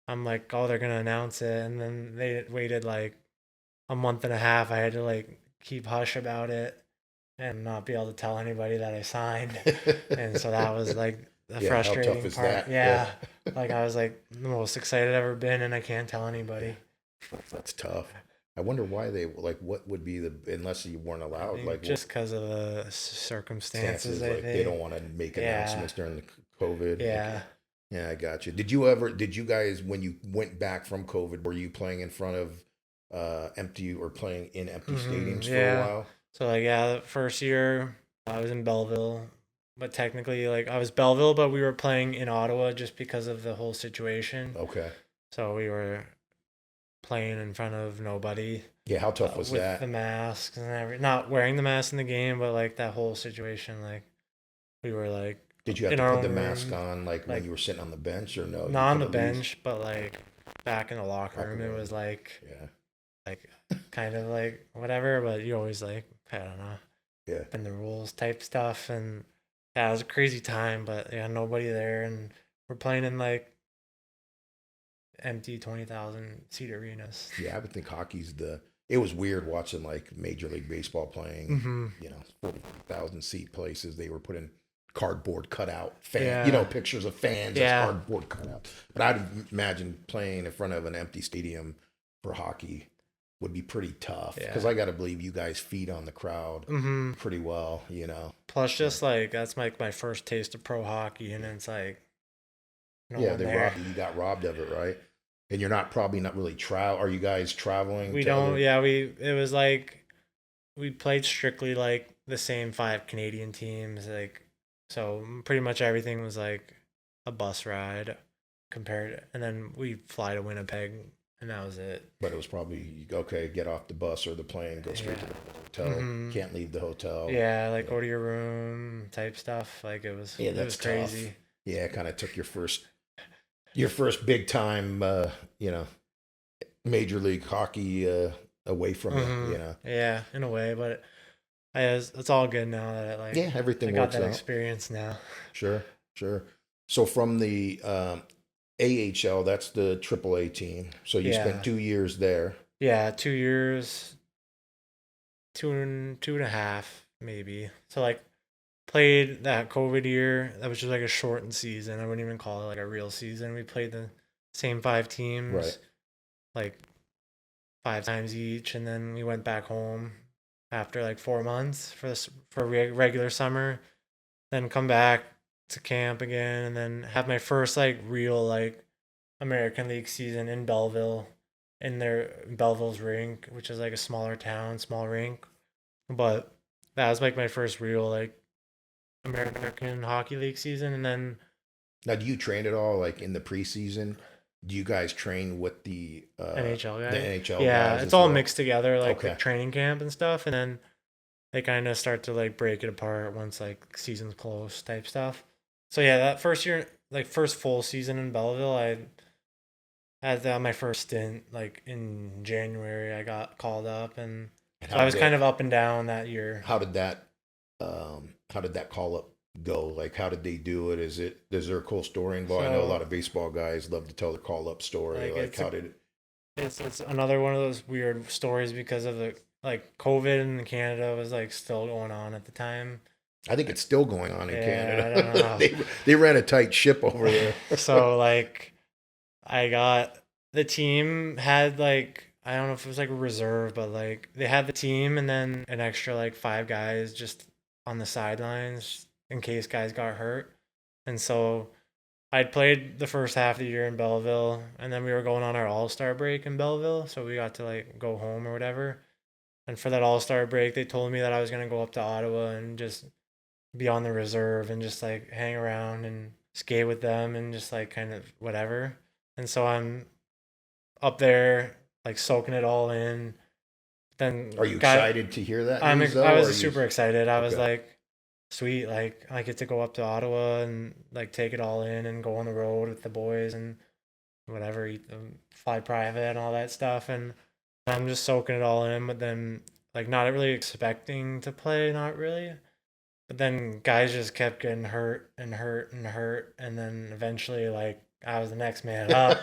I'm like, oh, they're gonna announce it, and then they waited like a month and a half. I had to like keep hush about it and not be able to tell anybody that I signed, and so that was like the Yeah, how tough frustrating is part. that? Yeah. Yeah, like I was like the most excited I've ever been, and I can't tell Yeah. anybody. That's tough. I wonder why they like what would be the unless you weren't I allowed think like what just because of the circumstances, stances I like they don't think. want to make Yeah, announcements during the COVID. Okay. yeah. Yeah, I got you. Did you guys when you went back from COVID, were you playing in front of empty or playing in empty stadiums for a Yeah. while? So like yeah, the first year I was in Belleville, but technically like I was Belleville, but we were playing in Ottawa just because of the whole situation. Okay. So we were playing in front of nobody Yeah, how tough was with the that? masks and not wearing the mask in the game, but like that whole situation, like we were like Did you have in to our put own the mask room, on like when like you were sitting on the bench or no? You not on could the at least bench, but like back in the locker locker room. It room. was Yeah. like kind of like whatever, but you always like I don't know Yeah. and the rules type stuff. And yeah, it was a crazy time, but yeah, nobody there, and we're playing in like empty 20,000 seat arenas. Yeah, I would think hockey's the. It was weird watching like Major League Baseball playing, Mm-hmm. 40,000 seat places. They were putting cardboard cutout Yeah, pictures of fans as yeah, cardboard cutout. But I'd imagine playing in front of an empty stadium for hockey would be pretty tough because yeah. I got to believe you guys feed on the crowd Mm-hmm. pretty well. Plus, Yeah, just like that's like my first taste of pro hockey, and it's like no yeah, one they there. robbed you. You got robbed of it, right? And you're not probably not really travel. Are you guys traveling We to don't. other? Yeah, we. It was like we played strictly like the same five Canadian teams, like so pretty much everything was like a bus ride compared, and then we fly to Winnipeg, and that was it. But it was probably okay. Get off the bus or the plane, go straight to Yeah. the hotel. Mm-hmm. Can't leave the hotel. Yeah, like Yeah, go to your room type stuff. Like yeah, it was that's tough. crazy. Yeah, kind of took your first big time, major league hockey away from you. Mm-hmm. Yeah, in a way, but it's all good now that Yeah, I everything got works that out. experience now. Sure, sure. So from the AHL, that's the AAA team. So you spent Yeah, 2 years there. yeah, 2 years, two and a half maybe. So like played that COVID year. That was just like a shortened season. I wouldn't even call it like a real season. We played the same five Right. teams, like five times each, and then we went back home after like 4 months for regular summer. then come back to camp again, and then have my first like real like American League season in Belleville, in their Belleville's rink, which is like a smaller town, small rink. But that was like my first real like American Hockey League season, and then Now, do you train at all, like in the preseason? Do you guys train with NHL the guys. NHL Yeah, guys it's as all well? mixed together like Okay. with training camp and stuff, and then they kind of start to like break it apart once like season's close type stuff. So yeah, that first year, like first full season in Belleville, I had my first stint like in January. I got called up, and And so I was kind of up and down that year. how did that call up go? Like, how did they do it? Is there a cool story involved? I know a lot So of baseball guys love to tell their call up story. like Like, how did it? it's another one of those weird stories because of the like COVID in Canada was like still going on at the time. I think it's still going on in Yeah, I don't Canada. know. They ran a tight ship over there. So like I got the team had like I don't know if it was like a reserve, but like they had the team and then an extra like five guys just on the sidelines in case guys got hurt. And so I'd played the first half of the year in Belleville, and then we were going on our All-Star break in Belleville, so we got to like go home or whatever. And for that All-Star break, they told me that I was gonna go up to Ottawa and just be on the reserve and just like hang around and skate with them and just like kind of whatever. And so I'm up there like soaking it all in. Then Are you excited to hear that news though? I Or was are you super excited. I was okay? like, sweet, like I get to go up to Ottawa and like take it all in and go on the road with the boys and whatever, eat them, fly private and all that stuff. And I'm just soaking it all in, but then like not really expecting to play, not really. But then guys just kept getting hurt and hurt and hurt, and then eventually like I was the next man up,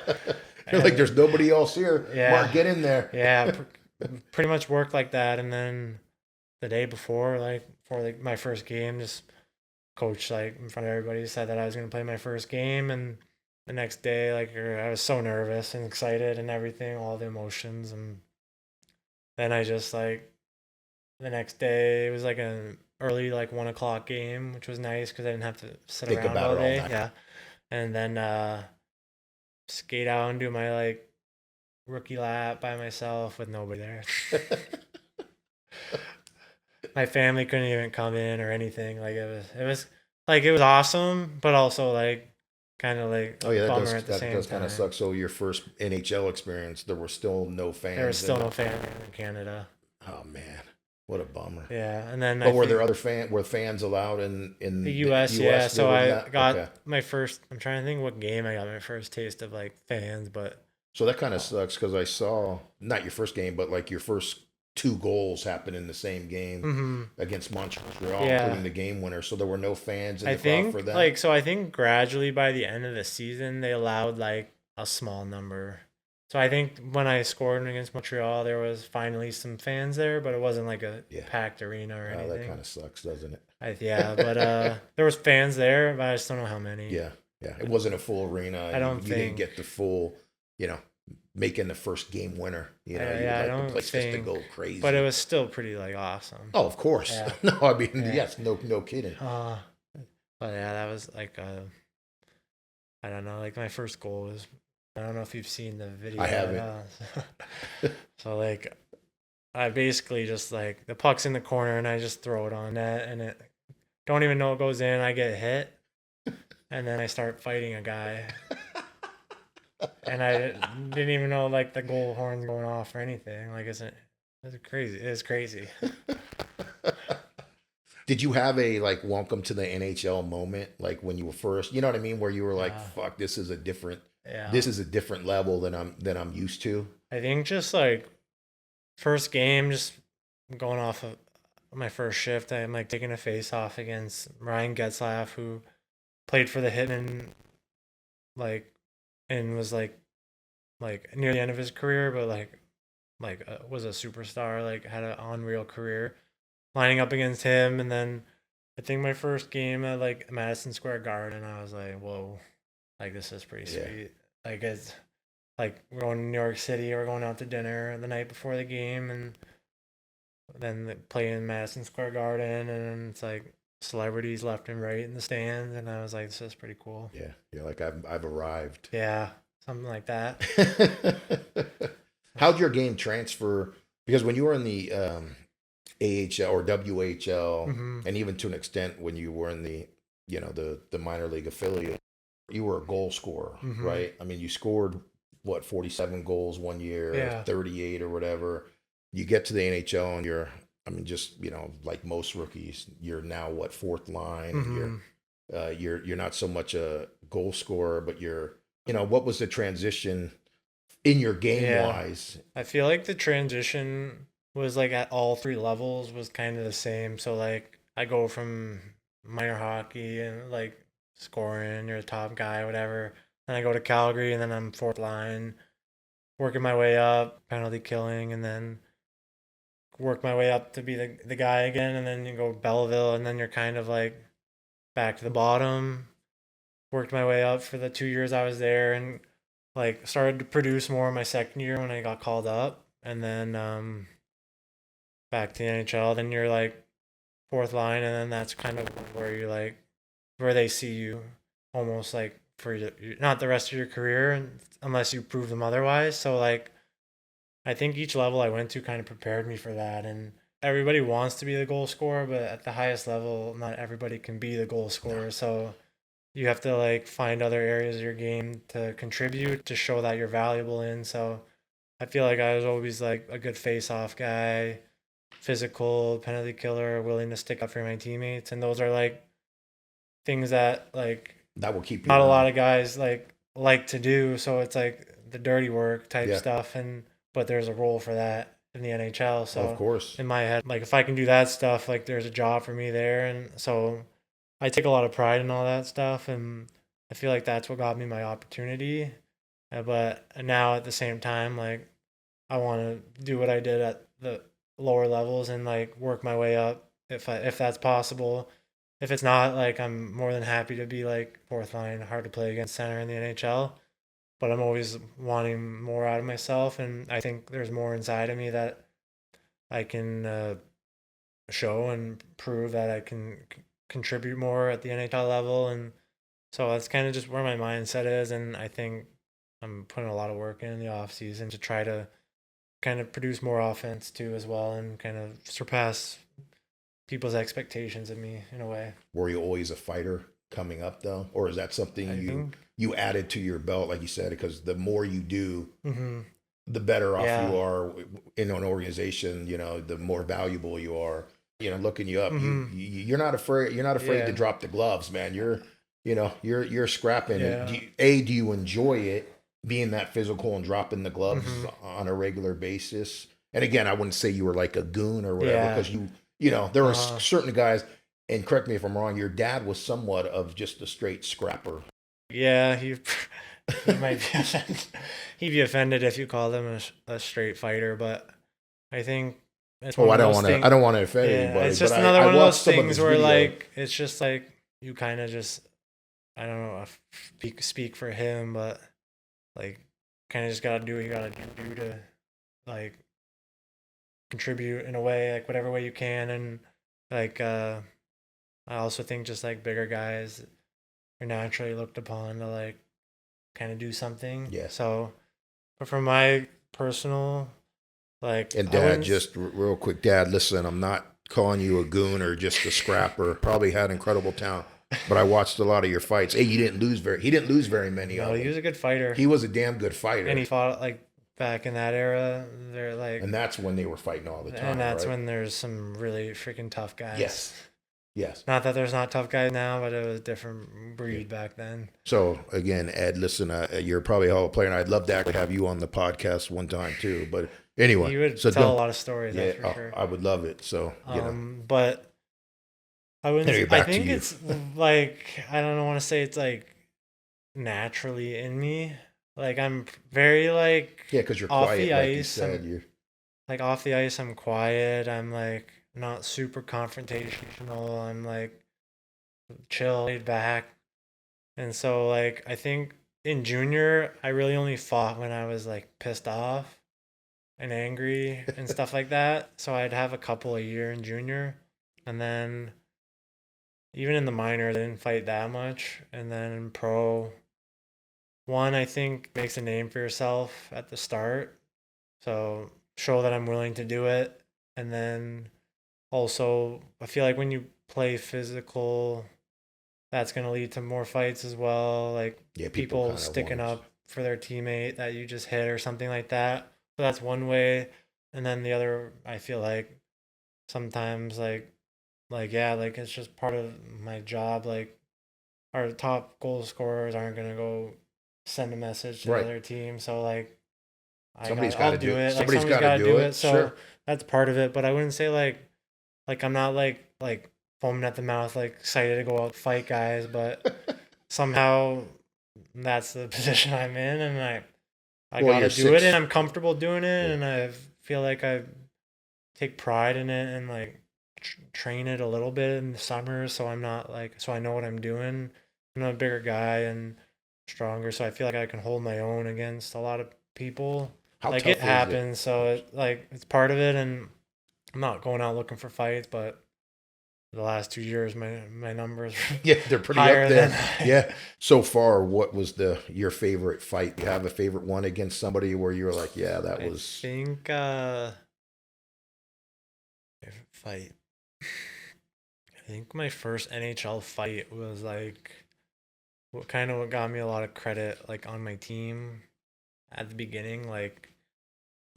You're like, there's and nobody else here. yeah, Mark, get in there. yeah, pretty much worked like that. And then the day before, like for like my first game, just coach like in front of everybody said that I was gonna play my first game, and the next day, like I was so nervous and excited and everything, all the emotions, and then I just like the next day it was like an early like 1 o'clock game, which was nice because I didn't have to sit Think around about all it all day. night. Yeah, and then skate out and do my like rookie lap by myself with nobody there. My family couldn't even come in or anything. Like it was awesome, but also like kind of like Oh yeah, bummer at the that same does kind of time. suck. So your first NHL experience, there were still no There was fans still in. no family in Canada. Oh man, what a bummer. Yeah, and then I But were there think other were fans allowed the in the U.S. Yeah, U.S. so Other than I that? Okay, got my first. I'm trying to think what game I got my first taste of like fans, but so that kind of oh, sucks because I saw not your first game, but like your first two goals happened in the same game against Montreal, yeah. including the game winner. So there were no fans in I the crowd for think that. like so I think gradually by the end of the season they allowed like a small number. So I think when I scored against Montreal there was finally some fans there, but it wasn't like a Yeah, packed arena or that kind anything. of sucks, doesn't it? Yeah, but there was fans there, but I just don't know how many. Yeah, yeah. It wasn't a full arena, I and don't you didn't think get the full, you know, making the first game winner. You know, you would yeah, I like the don't place just to think go but it crazy. was still pretty like awesome. Oh, of course. Yeah. No, I mean, Yeah. yes, no kidding. Uh but yeah, that was like I don't know, like my first goal was I don't know if you've seen the video. I haven't. So like I basically just like the puck's in the corner and I just throw it on net and it don't even know it goes in. I get hit and then I start fighting a guy and I didn't even know like the goal horn's going off or anything. Like it's crazy. It's crazy. Did you have a like welcome to the NHL moment, like when you were first? You know what I mean, where you were like, Uh, "Fuck, yeah. this is a different level than I'm used to." I think just like first game, just going off of my first shift, I'm like taking a face off against Ryan Getzlaff, who played for the Hitmen, like, and was like near the end of his career, but was a superstar, like had an unreal career. Lining up against him, and then I think my first game at like Madison Square Garden, I was like, whoa, like this is pretty Yeah. sweet. Like it's like we're going to New York City, we're going out to dinner the night before the game, and then play in Madison Square Garden, and it's like celebrities left and right in the stands, and I was like, this is pretty cool. Yeah. You're like, I've arrived. Yeah, something like that. How'd your game transfer? Because when you were in the AHL or WHL, Mm-hmm. and even to an extent when you were in the, the minor league affiliate, you were a goal scorer, Mm-hmm. right? I mean, you scored what, 47 goals one year, Yeah. 38 or whatever. You get to the NHL and you're, I mean, just, like most rookies, you're now what, fourth line, and Mm-hmm. you're not so much a goal scorer, but what was the transition in your game Yeah. wise? I feel like the transition was like at all three levels was kind of the same. So like I go from minor hockey and like scoring, you're the top guy, whatever. Then I go to Calgary and then I'm fourth line, working my way up, penalty killing, and then work my way up to be the guy again. And then you go Belleville, and then you're kind of like back to the bottom. Worked my way up for the 2 years I was there, and like started to produce more my second year when I got called up, and then back to the NHL. Then you're like fourth line, and then that's kind of where you're like where they see you, almost like for not the rest of your career, unless you prove them otherwise. So like I think each level I went to kind of prepared me for that, and everybody wants to be the goal scorer, but at the highest level, not everybody can be the goal scorer. So you have to like find other areas of your game to contribute to show that you're valuable in. So I feel like I was always like a good face-off guy, physical, penalty killer, willing to stick up for my teammates, and those are like things that like That will keep you not a lot around. of guys like to do. So it's like the dirty work type Yeah, stuff, and but there's a role for that in the NHL. of So course. in my head, like if I can do that stuff, like there's a job for me there, and so I take a lot of pride in all that stuff, and I feel like that's what got me my opportunity. But now at the same time, like I want to do what I did at the lower levels and like work my way up if that's possible. If it's not, like I'm more than happy to be like fourth line, hard to play against center in the NHL. But I'm always wanting more out of myself, and I think there's more inside of me that I can show and prove that I can contribute more at the NHL level. And so that's kind of just where my mindset is. And I think I'm putting a lot of work in the off season to try to kind of produce more offense too as well, and kind of surpass people's expectations of me in a way. Were you always a fighter coming up though, or is that something I think. you added to your belt, like you said? Because the more you do, Mm-hmm. the better off Yeah. you are in an organization. The more valuable you are. Looking you up, Mm-hmm. you're not afraid. You're not afraid to Yeah. drop the gloves, man. You're scrapping. And Yeah. do you enjoy it, being that physical and dropping the gloves Mm-hmm. on a regular basis? And again, I wouldn't say you were like a goon or whatever, Yeah. because there are Uh-huh. certain guys. And correct me if I'm wrong. Your dad was somewhat of just a straight scrapper. Yeah, he might be offended. He'd be offended if you called him a straight fighter, but I think it's Oh, one I of don't those want to. I things. don't want to offend Yeah, anybody, it's but just another I one of watched those some of things his where video. like it's just like you kind of just I don't know speak for him, but like kind of just gotta do what you gotta do to like contribute in a way, like whatever way you can, and like I also think just like bigger guys are naturally looked upon to like kind of do something. Yeah. So, but for my personal, like, And I Dad, wouldn't. just real quick, Dad, listen, I'm not calling you a goon or just a scrapper. Probably had incredible talent, but I watched a lot of your fights. Hey, he didn't lose very many No, of he them. was a good fighter, He was a damn good and fighter, he fought like back in that era. They're like, and that's when they were fighting all the and time, that's right? when there's some really freaking tough guys. Yes, yes. Not that there's not tough guys now, but it was a different Yeah. breed back then. So again, Ed, listen, you're probably a hell of a player, and I'd love to actually have you on the podcast one time too. But anyway, He would so tell a don't. lot of stories, Yeah, that's for sure. I would love it. So But I wouldn't. Anyway, I back to think you. it's like I don't want to say it's like naturally in me. Like I'm very like Yeah, because you're off quiet, the like you ice. said. You're Like off the ice, I'm quiet. I'm like not super confrontational. I'm like chill, laid back. And so like I think in junior, I really only fought when I was like pissed off and angry and stuff like that. So I'd have a couple a year in junior, and then even in the minors, I didn't fight that much. And then in pro, one, I think makes a name for yourself at the start. So show that I'm willing to do it. And then also, I feel like when you play physical, that's going to lead to more fights as well. Like Yeah, people people kind of sticking want. up for their teammate that you just hit or something like that. So that's one way. And then the other, I feel like sometimes yeah, like it's just part of my job. Like our top goal scorers aren't gonna go send a message to the Right. other team. So like Somebody's got I'll to do do it. it. Like Somebody's somebody's got to gotta do do it. it. So Sure. that's part of it. But I wouldn't say like I'm not like foaming at the mouth, like excited to go out and fight guys, but somehow that's the position I'm in, and I Well, gotta you're do it, and six. I'm comfortable doing it, Yeah. and I feel like I take pride in it, and like train it a little bit in the summer, so I'm not like so I know what I'm doing. I'm a bigger guy and stronger, so I feel like I can hold my own against a lot of people. How Like it tough is it? happens, so it like it's part of it, and I'm not going out looking for fights, but the last 2 years, my numbers Yeah, they're pretty up higher than there. Yeah. So far, what was your favorite fight? You have a favorite one against somebody where you were like, yeah, that I was. think. Favorite fight. I think my first NHL fight was like what got me a lot of credit like on my team at the beginning. Like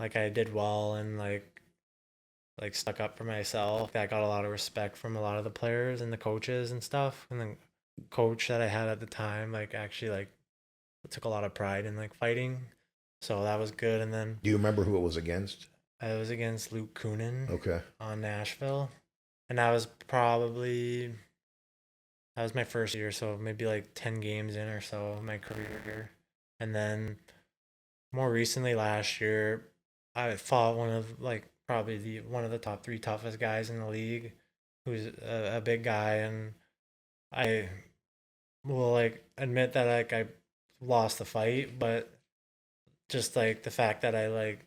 I did well and like stuck up for myself. I got a lot of respect from a lot of the players and the coaches and stuff. And then coach that I had at the time like actually like took a lot of pride in like fighting. So that was good. And then Do you remember who it was against? I was against Luke Kunin Okay. on Nashville. And that was my first year, so maybe like 10 games in or so of my career here. And then more recently last year, I fought one of like probably the one of the top 3 toughest guys in the league, who's a big guy, and I will like admit that like I lost the fight, but just like the fact that I like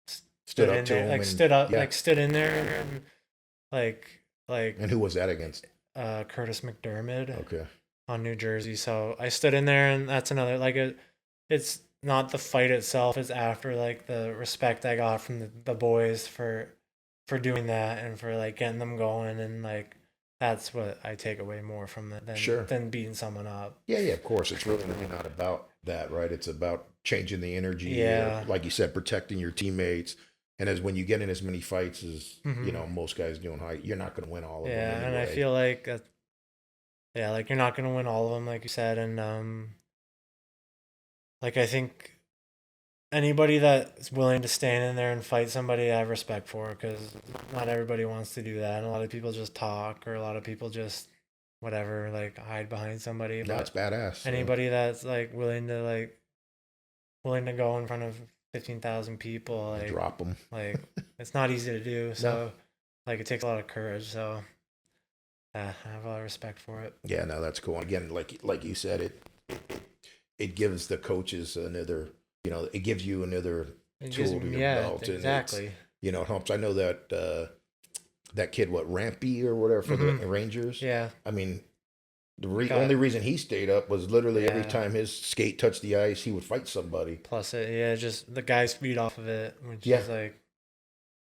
Stood stood up in to there, him like and yeah. stood in there, and like And who was that against? Curtis McDermott Okay. on New Jersey. So I stood in there, and that's another like it's not the fight itself; it's after like the respect I got from the boys for doing that and for like getting them going, and like that's what I take away more from it Sure. than beating someone up. Yeah, yeah, of course. It's really not about that, right? It's about changing the energy, Yeah. like you said, protecting your teammates. And as when you get in as many fights as Hmm. most guys do in high, you're not going to win all of them Yeah, and I anyway. feel like yeah, like you're not gonna win all of them, like you said, and like I think anybody that's willing to stand in there and fight somebody, I have respect for because not everybody wants to do that. And a lot of people just talk, or a lot of people just whatever, like hide behind somebody. No, it's But badass. So. anybody that's willing to go in front of 15,000 people, And drop them. like it's not easy to do. No. So like it takes a lot of courage. So yeah, I have a lot of respect for it. Yeah, no, that's cool. Again, like you said, it gives the coaches another, it gives you another It gives tool to me, your yeah, belt, and it's, exactly. it helps. I know that that kid, what Rampy or whatever for the Hmm. Rangers. Yeah, I mean, the got only reason he stayed up was literally every yeah. time his skate touched the ice, he would fight somebody. Plus it, yeah, just the guys feed off of it, which Yeah. is like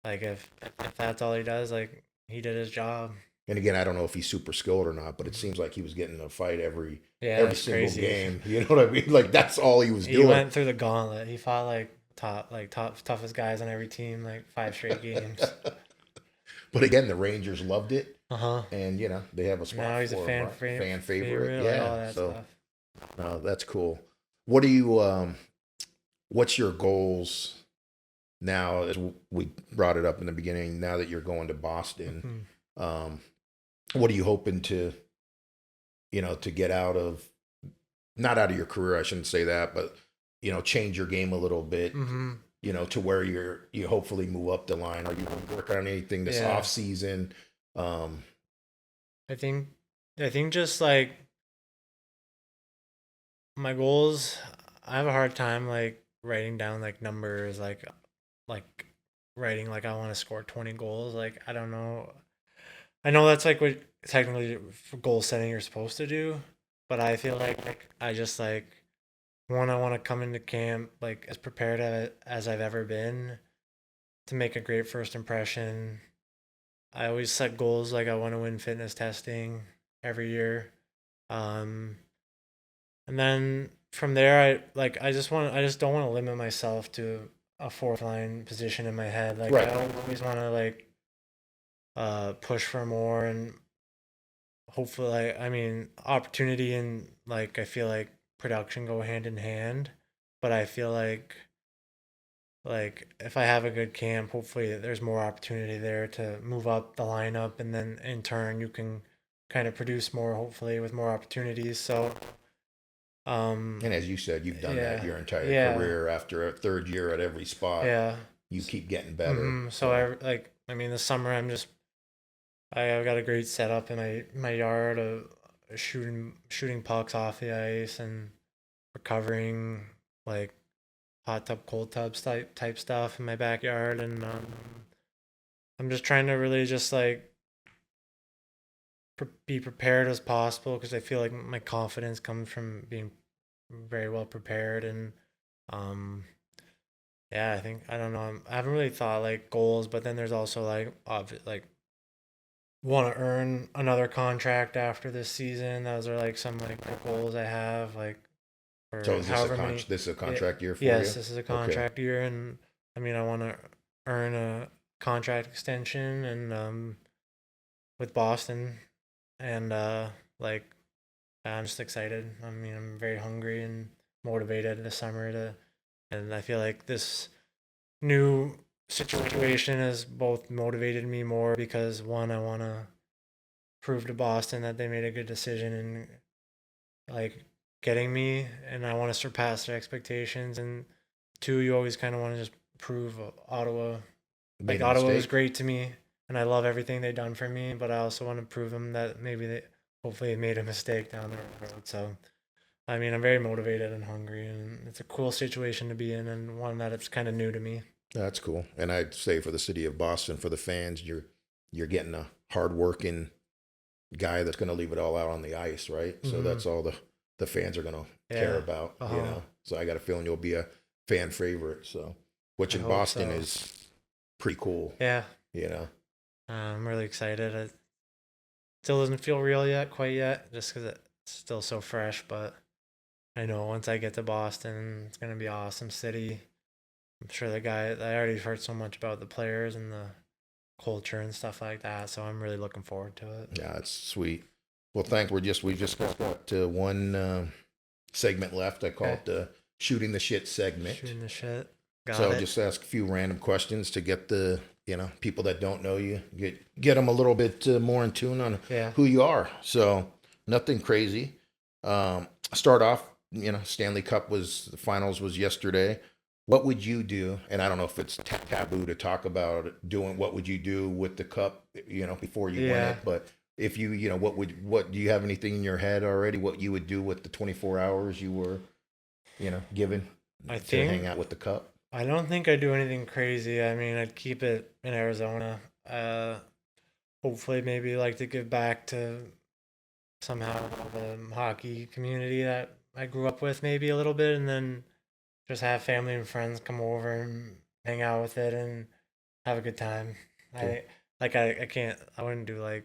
if that's all he does, like he did his job. And again, I don't know if he's super skilled or not, but it seems like he was getting in a fight every Yeah, every that's single crazy. game. You know what I mean? Like that's all he was He doing. went through the gauntlet. He fought like toughest guys on every team, like 5 straight games. But again, the Rangers loved it, Uh huh. and they have a spot Now he's a for him, right? Fan favorite. favorite, like Yeah. all that So stuff. that's cool. What do you what's your goals now? As we brought it up in the beginning, now that you're going to Boston, Hmm. um, what are you hoping to to get out of, not out of your career, I shouldn't say that, but change your game a little bit, Hmm. to where you hopefully move up the line? Are you working on anything this Yeah, off season? Um, I think just like my goals. I have a hard time like writing down like numbers, like writing like I want to score 20 goals. Like I don't know. I know that's like what technically for goal setting you're supposed to do, but I feel like I just like one, I want to come into camp like as prepared as I've ever been to make a great first impression. I always set goals like I want to win fitness testing every year. Um, and then from there, I just don't want to limit myself to a fourth line position in my head. Like Right. I always want to like push for more and hopefully, I mean, opportunity and like I feel like production go hand in hand, but I feel like if I have a good camp, hopefully there's more opportunity there to move up the lineup, and then in turn you can kind of produce more, hopefully with more opportunities. So, And as you said, you've done that yeah, your entire yeah, career. After a third year at every spot, yeah. you keep getting better. So I mean, this summer I've got a great setup in my yard of shooting pucks off the ice and recovering like hot tub, cold tubs type stuff in my backyard, and I'm just trying to really just like be prepared as possible because I feel like my confidence comes from being very well prepared, and um yeah, I think I don't know, I haven't really thought like goals, but then there's also like like want to earn another contract after this season. Those are like some like the goals I have, like So for is however many. this is a contract year for you? Yes, this is a Okay. contract year, and I mean I want to earn a contract extension and with Boston, and like I'm just excited. I mean I'm very hungry and motivated this summer to, and I feel like this new situation has both motivated me more because one, I want to prove to Boston that they made a good decision in like getting me, and I want to surpass their expectations. And two, you always kind of want to just prove Ottawa. Made Like a Ottawa was mistake. great to me, and I love everything they've done for me. But I also want to prove them that maybe they hopefully made a mistake down the road. So I mean, I'm very motivated and hungry, and it's a cool situation to be in, and one that it's kind of new to me. That's cool. And I'd say for the city of Boston, for the fans, you're getting a hardworking guy that's going to leave it all out on the ice, right? So Mm-hmm. that's all the fans are going to care Yeah. about, Uh you huh. know. So I got a feeling you'll be a fan favorite. So, which I in hope Boston so. is pretty cool, Yeah. you know. I'm really excited. It still doesn't feel real yet, quite yet, just because it's still so fresh. But I know once I get to Boston, it's gonna be an awesome city. I'm sure the guy. I already heard so much about the players and the culture and stuff like that, so I'm really looking forward to it. Yeah, it's sweet. Well, thanks. We just got one segment left. I call Okay, it the shooting the shit segment. shooting the shit. So Got I'll it. just ask a few random questions to get the people that don't know you get them a little bit more in tune on Yeah. who you are. So nothing crazy. Start off. Stanley Cup was the finals was yesterday. What would you do? And I don't know if it's taboo to talk about doing. What would you do with the cup? Before you win Yeah. it. But if what do you have anything in your head already? What you would do with the 24 hours you were given I to hang think out with the cup? I don't think I'd do anything crazy. I mean, I'd keep it in Arizona. Hopefully, maybe like to give back to somehow the hockey community that I grew up with, maybe a little bit, and then just have family and friends come over and hang out with it and have a good time. Cool. I can't, I wouldn't do like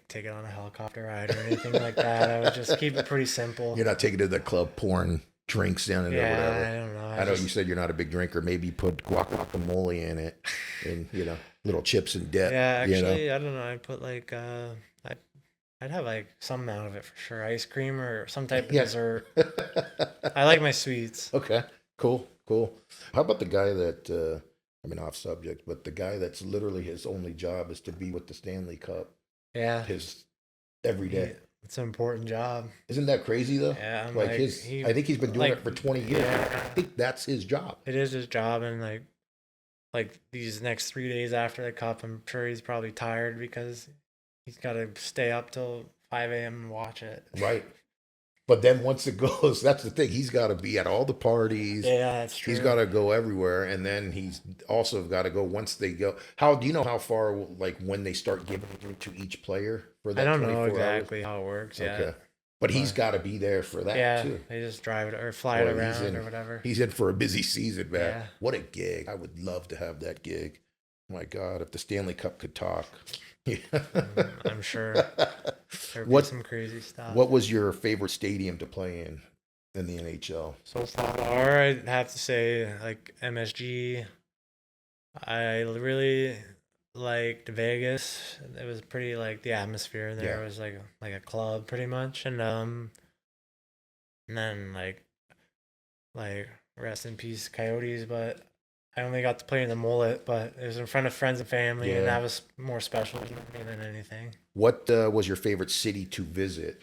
take it on a helicopter ride or anything like that. I would just keep it pretty simple. You're not taking it to the club pouring drinks in it or whatever. Yeah, I don't know. I know you said you're not a big drinker. Maybe put guacamole in it and, little chips and yeah, dip. actually, I don't know. I'd put like I'd have like some amount of it for sure. Ice cream or some type of Yeah. dessert. I like my sweets. Okay. Cool. Cool. How about the guy that, off subject, but the guy that's literally his only job is to be with the Stanley Cup Yeah, his every he, day. it's an important job. Isn't that crazy though? Yeah, I'm Like like I think he's been doing like it for 20 years. yeah, I think that's his job. it is his job, and like these next 3 days after the cup, I'm sure he's probably tired because he's got to stay up till 5 a.m. and watch it. Right. But then once it goes, that's the thing. He's got to be at all the parties. Yeah, that's true. He's got to go everywhere, and then he's also got to go once they go. How do you know how far, like when they start giving it to each player for that? I don't know 24 exactly hours? how it works. Okay, Yeah. but he's got to be there for that Yeah, too. they just drive it or fly Boy, it around or whatever. He's in for a busy season, man. Yeah. What a gig! I would love to have that gig. My God, if the Stanley Cup could talk. I'm sure there'd be What- some crazy stuff. What was your favorite stadium to play in the NHL? So far, I'd have to say like MSG. I really liked Vegas. It was pretty like the atmosphere there Yeah. was like a club pretty much, and then like rest in peace Coyotes, but I only got to play in the mullet, but it was in front of friends and family, Yeah. and that was more special to me than anything. What was your favorite city to visit?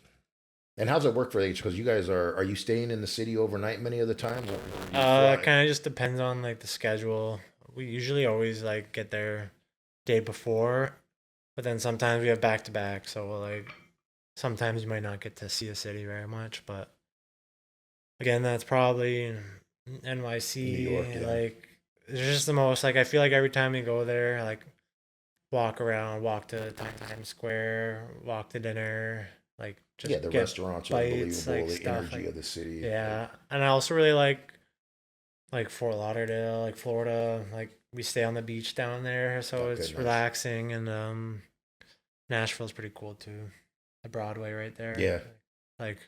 And how's it work for each? Because you guys are you staying in the city overnight many of the times? Or are you flying? Kind of just depends on like the schedule. We usually always like get there day before, but then sometimes we have back to back. So like sometimes you might not get to see the city very much, but again, that's probably in NYC. New York, yeah. Like it's just the most like I feel like every time we go there, like walk around, walk to Times Square, walk to dinner, like just Yeah, the get restaurants are bites, unbelievable. like, The stuff, energy like- of the city. Yeah, and I also really like Fort Lauderdale, like Florida. Like we stay on the beach down there, so Oh, it's goodness. relaxing. And Nashville's pretty cool too. The Broadway right there. Yeah. Like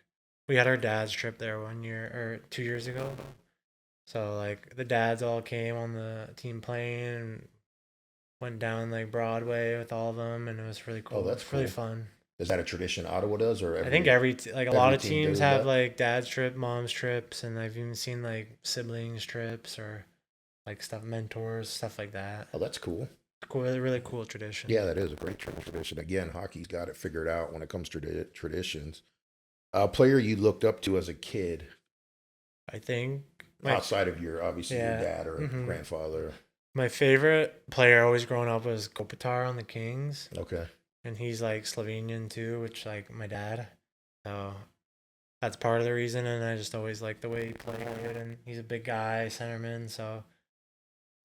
we had our dad's trip there 1 year or 2 years ago. So like the dads all came on the team plane and went down like Broadway with all of them, and it was really cool. that's It's really cool. fun. Is that a tradition Ottawa does, or I think like a every lot of team teams does have that? like dad's trip, mom's trips, and I've even seen like siblings trips or like stuff, mentors, stuff like that. Oh, that's cool. Cool, really cool tradition. Yeah, that is a great tradition. Again, hockey's got it figured out when it comes to traditions. A player you looked up to as a kid, I think outside of your obviously your Yeah. dad or Mhm. grandfather. my favorite player always growing up was Kopitar on the Kings, Okay. and he's like Slovenian too, which like my dad. So that's part of the reason, and I just always liked the way he played, and he's a big guy, centerman. So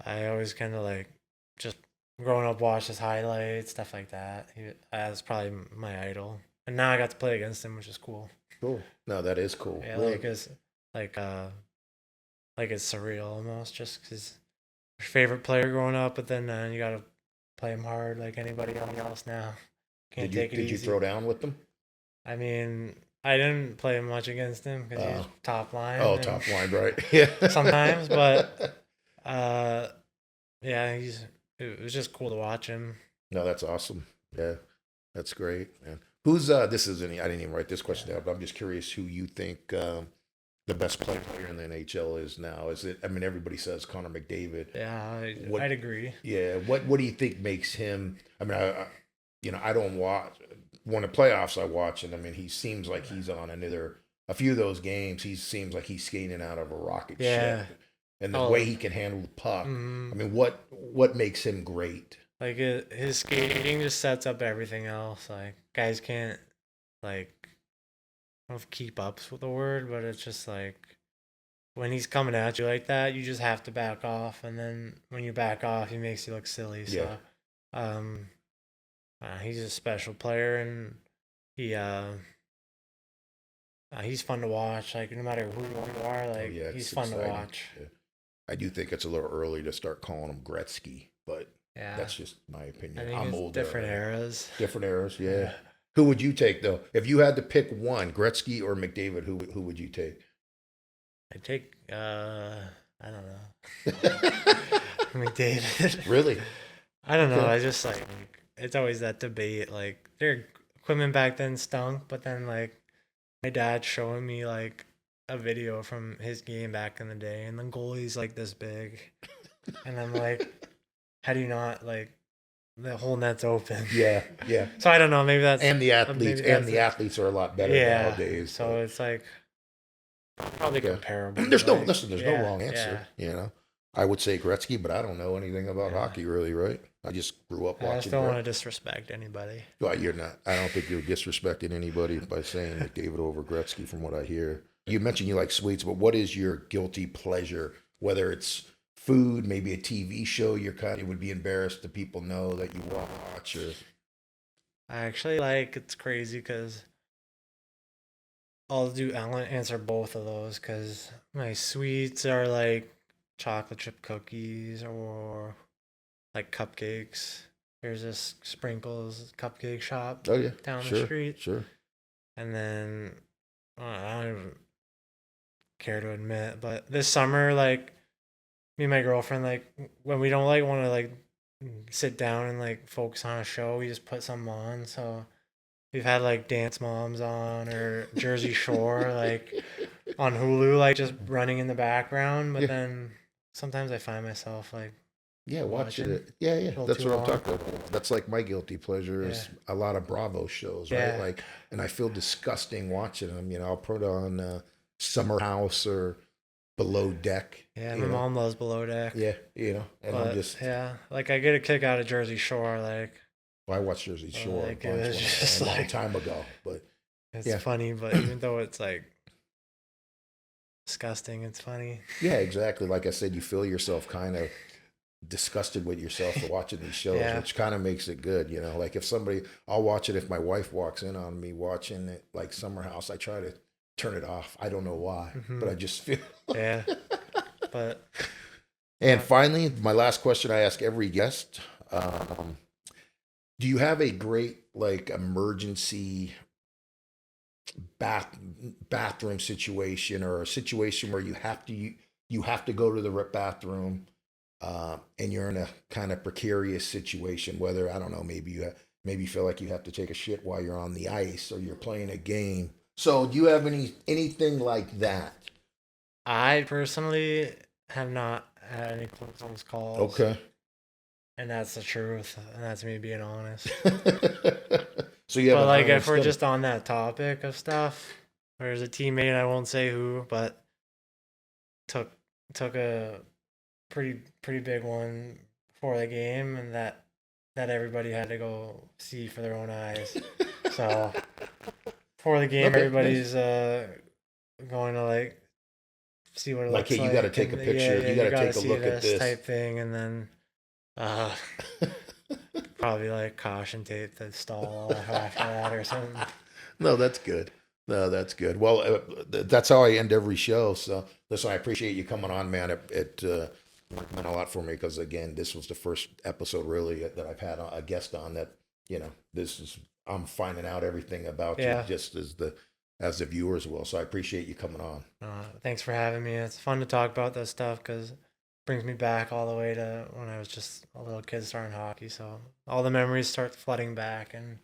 I always kind of like just growing up watched his highlights, stuff like that. That's probably my idol, and now I got to play against him, which is cool. Cool. No, that is cool. Yeah, Really? like it's like it's surreal almost, just because your favorite player growing up, but then you gotta play him hard like anybody else now. Can't take it Did you easy. throw down with them? I mean, I didn't play much against him because he's Oh. top line. Oh, and top line, right? Yeah. sometimes, but yeah, it was just cool to watch him. No, that's awesome. Yeah, that's great, man. Who's this isn't I didn't even write this question down, but I'm just curious who you think the best player in the NHL is now. Is it? I mean, everybody says Connor McDavid. Yeah, What- I'd agree. Yeah. What do you think makes him? I mean, I don't watch when the playoffs. I watch, and I mean, he seems like he's on a few of those games. He seems like he's skating out of a rocket Yeah. ship, and the Oh. way he can handle the puck. Mhm. I mean, what makes him great? Like his skating just sets up everything else. Like guys can't like I don't know if keep up's with the word, but it's just like when he's coming at you like that, you just have to back off, and then when you back off, he makes you look silly. So, Yeah. he's a special player, and he's fun to watch. Like no matter who you are, like yeah, he's it's fun to exciting. watch. Yeah. I do think it's a little early to start calling him Gretzky, but Yeah, that's just my opinion. I think I'm it's older. different eras. Different eras, yeah. Who would you take though? If you had to pick one, Gretzky or McDavid, who would you take? I take I don't know. McDavid. Really? I don't know. Okay. I just like it's always that debate. Like their equipment back then stunk, but then like my dad showing me like a video from his game back in the day, and the goalie's like this big, and I'm like, how do you not like the whole net's open? Yeah, yeah. So I don't know. Maybe that's And the maybe athletes are a lot better yeah. nowadays. So it's like probably Okay. comparable. There's like, no wrong answer. yeah. You know, I would say Gretzky, but I don't know anything about Yeah. hockey really, right? I just grew up I watching. just don't want to disrespect anybody. Well, you're not. I don't think you're disrespecting anybody by saying that David over Gretzky, from what I hear. You mentioned you like sweets, but what is your guilty pleasure? Whether it's food, maybe a TV show, you would be embarrassed that people know that you watch, or I actually it's crazy because I'll answer both of those because my sweets are like chocolate chip cookies or like cupcakes. There's this Sprinkles cupcake shop oh yeah, down the sure, street. sure. And then I don't even care to admit, but this summer, like me and my girlfriend, like when we don't like want to like sit down and like focus on a show, we just put something on. So we've had like Dance Moms on or Jersey Shore, like on Hulu, like just running in the background. But Yeah. then sometimes I find myself like Yeah, watching watching it. Yeah, yeah. little That's too what I'm long. talking about. That's like my guilty pleasure is a lot of Bravo shows, right? Yeah. Like, and I feel disgusting watching them. I'll put on Summer House or Below Deck. Yeah, you my know? mom loves Below Deck. Yeah, and I'm But just, yeah, like I get a kick out of Jersey Shore. Like well, I watched Jersey Shore like, a it bunch was just a long like- time ago, but it's Yeah. funny, but even though it's like disgusting, it's funny. yeah, exactly. Like I said, you feel yourself kind of disgusted with yourself for watching these shows, Yeah. which kind of makes it good. Like if I'll watch it if my wife walks in on me watching it, like Summer House. I try to turn it off. I don't know why, but I just feel. Yeah, but And finally, my last question I ask every guest: do you have a great like emergency bathroom situation, or a situation where you have to go to the bathroom, and you're in a kind of precarious situation? Whether, I don't know, maybe you feel like you have to take a shit while you're on the ice or you're playing a game. So do you have anything like that? I personally have not had any close calls. Okay. And that's the truth, and that's me being honest. So you have But an like, iron if we're stomach. just on that topic of stuff, there's a teammate, I won't say who, but took a pretty big one before the game, and that everybody had to go see for their own eyes. So before the game, Okay, everybody's going to like see what it Like, looks hey, you like. gotta take a and, picture, you gotta take a see look at this. type thing, and then probably like caution tape the stall after that or something. No, that's good. No, that's good. Well, that's how I end every show. So listen, I appreciate you coming on, man. It meant a lot for me because, again, this was the first episode really that I've had a guest on that, I'm finding out everything about you Yeah. just as the viewers will. So I appreciate you coming on. Thanks for having me. It's fun to talk about this stuff because it brings me back all the way to when I was just a little kid starting hockey. So all the memories start flooding back, and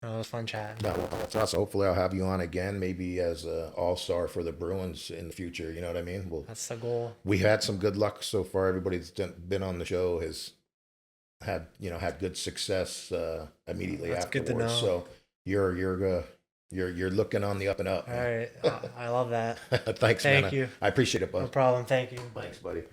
it was fun chatting. No, that's awesome. Hopefully I'll have you on again, maybe as an all-star for the Bruins in the future. You know what I mean? That's the goal. We had some good luck so far. Everybody that's been on the show has had good success immediately That's good afterwards. to know. So you're looking on the up and up. All right. I love that. Thanks, man. Thank you. I appreciate it, No bud. problem. Thank you. Thanks, buddy.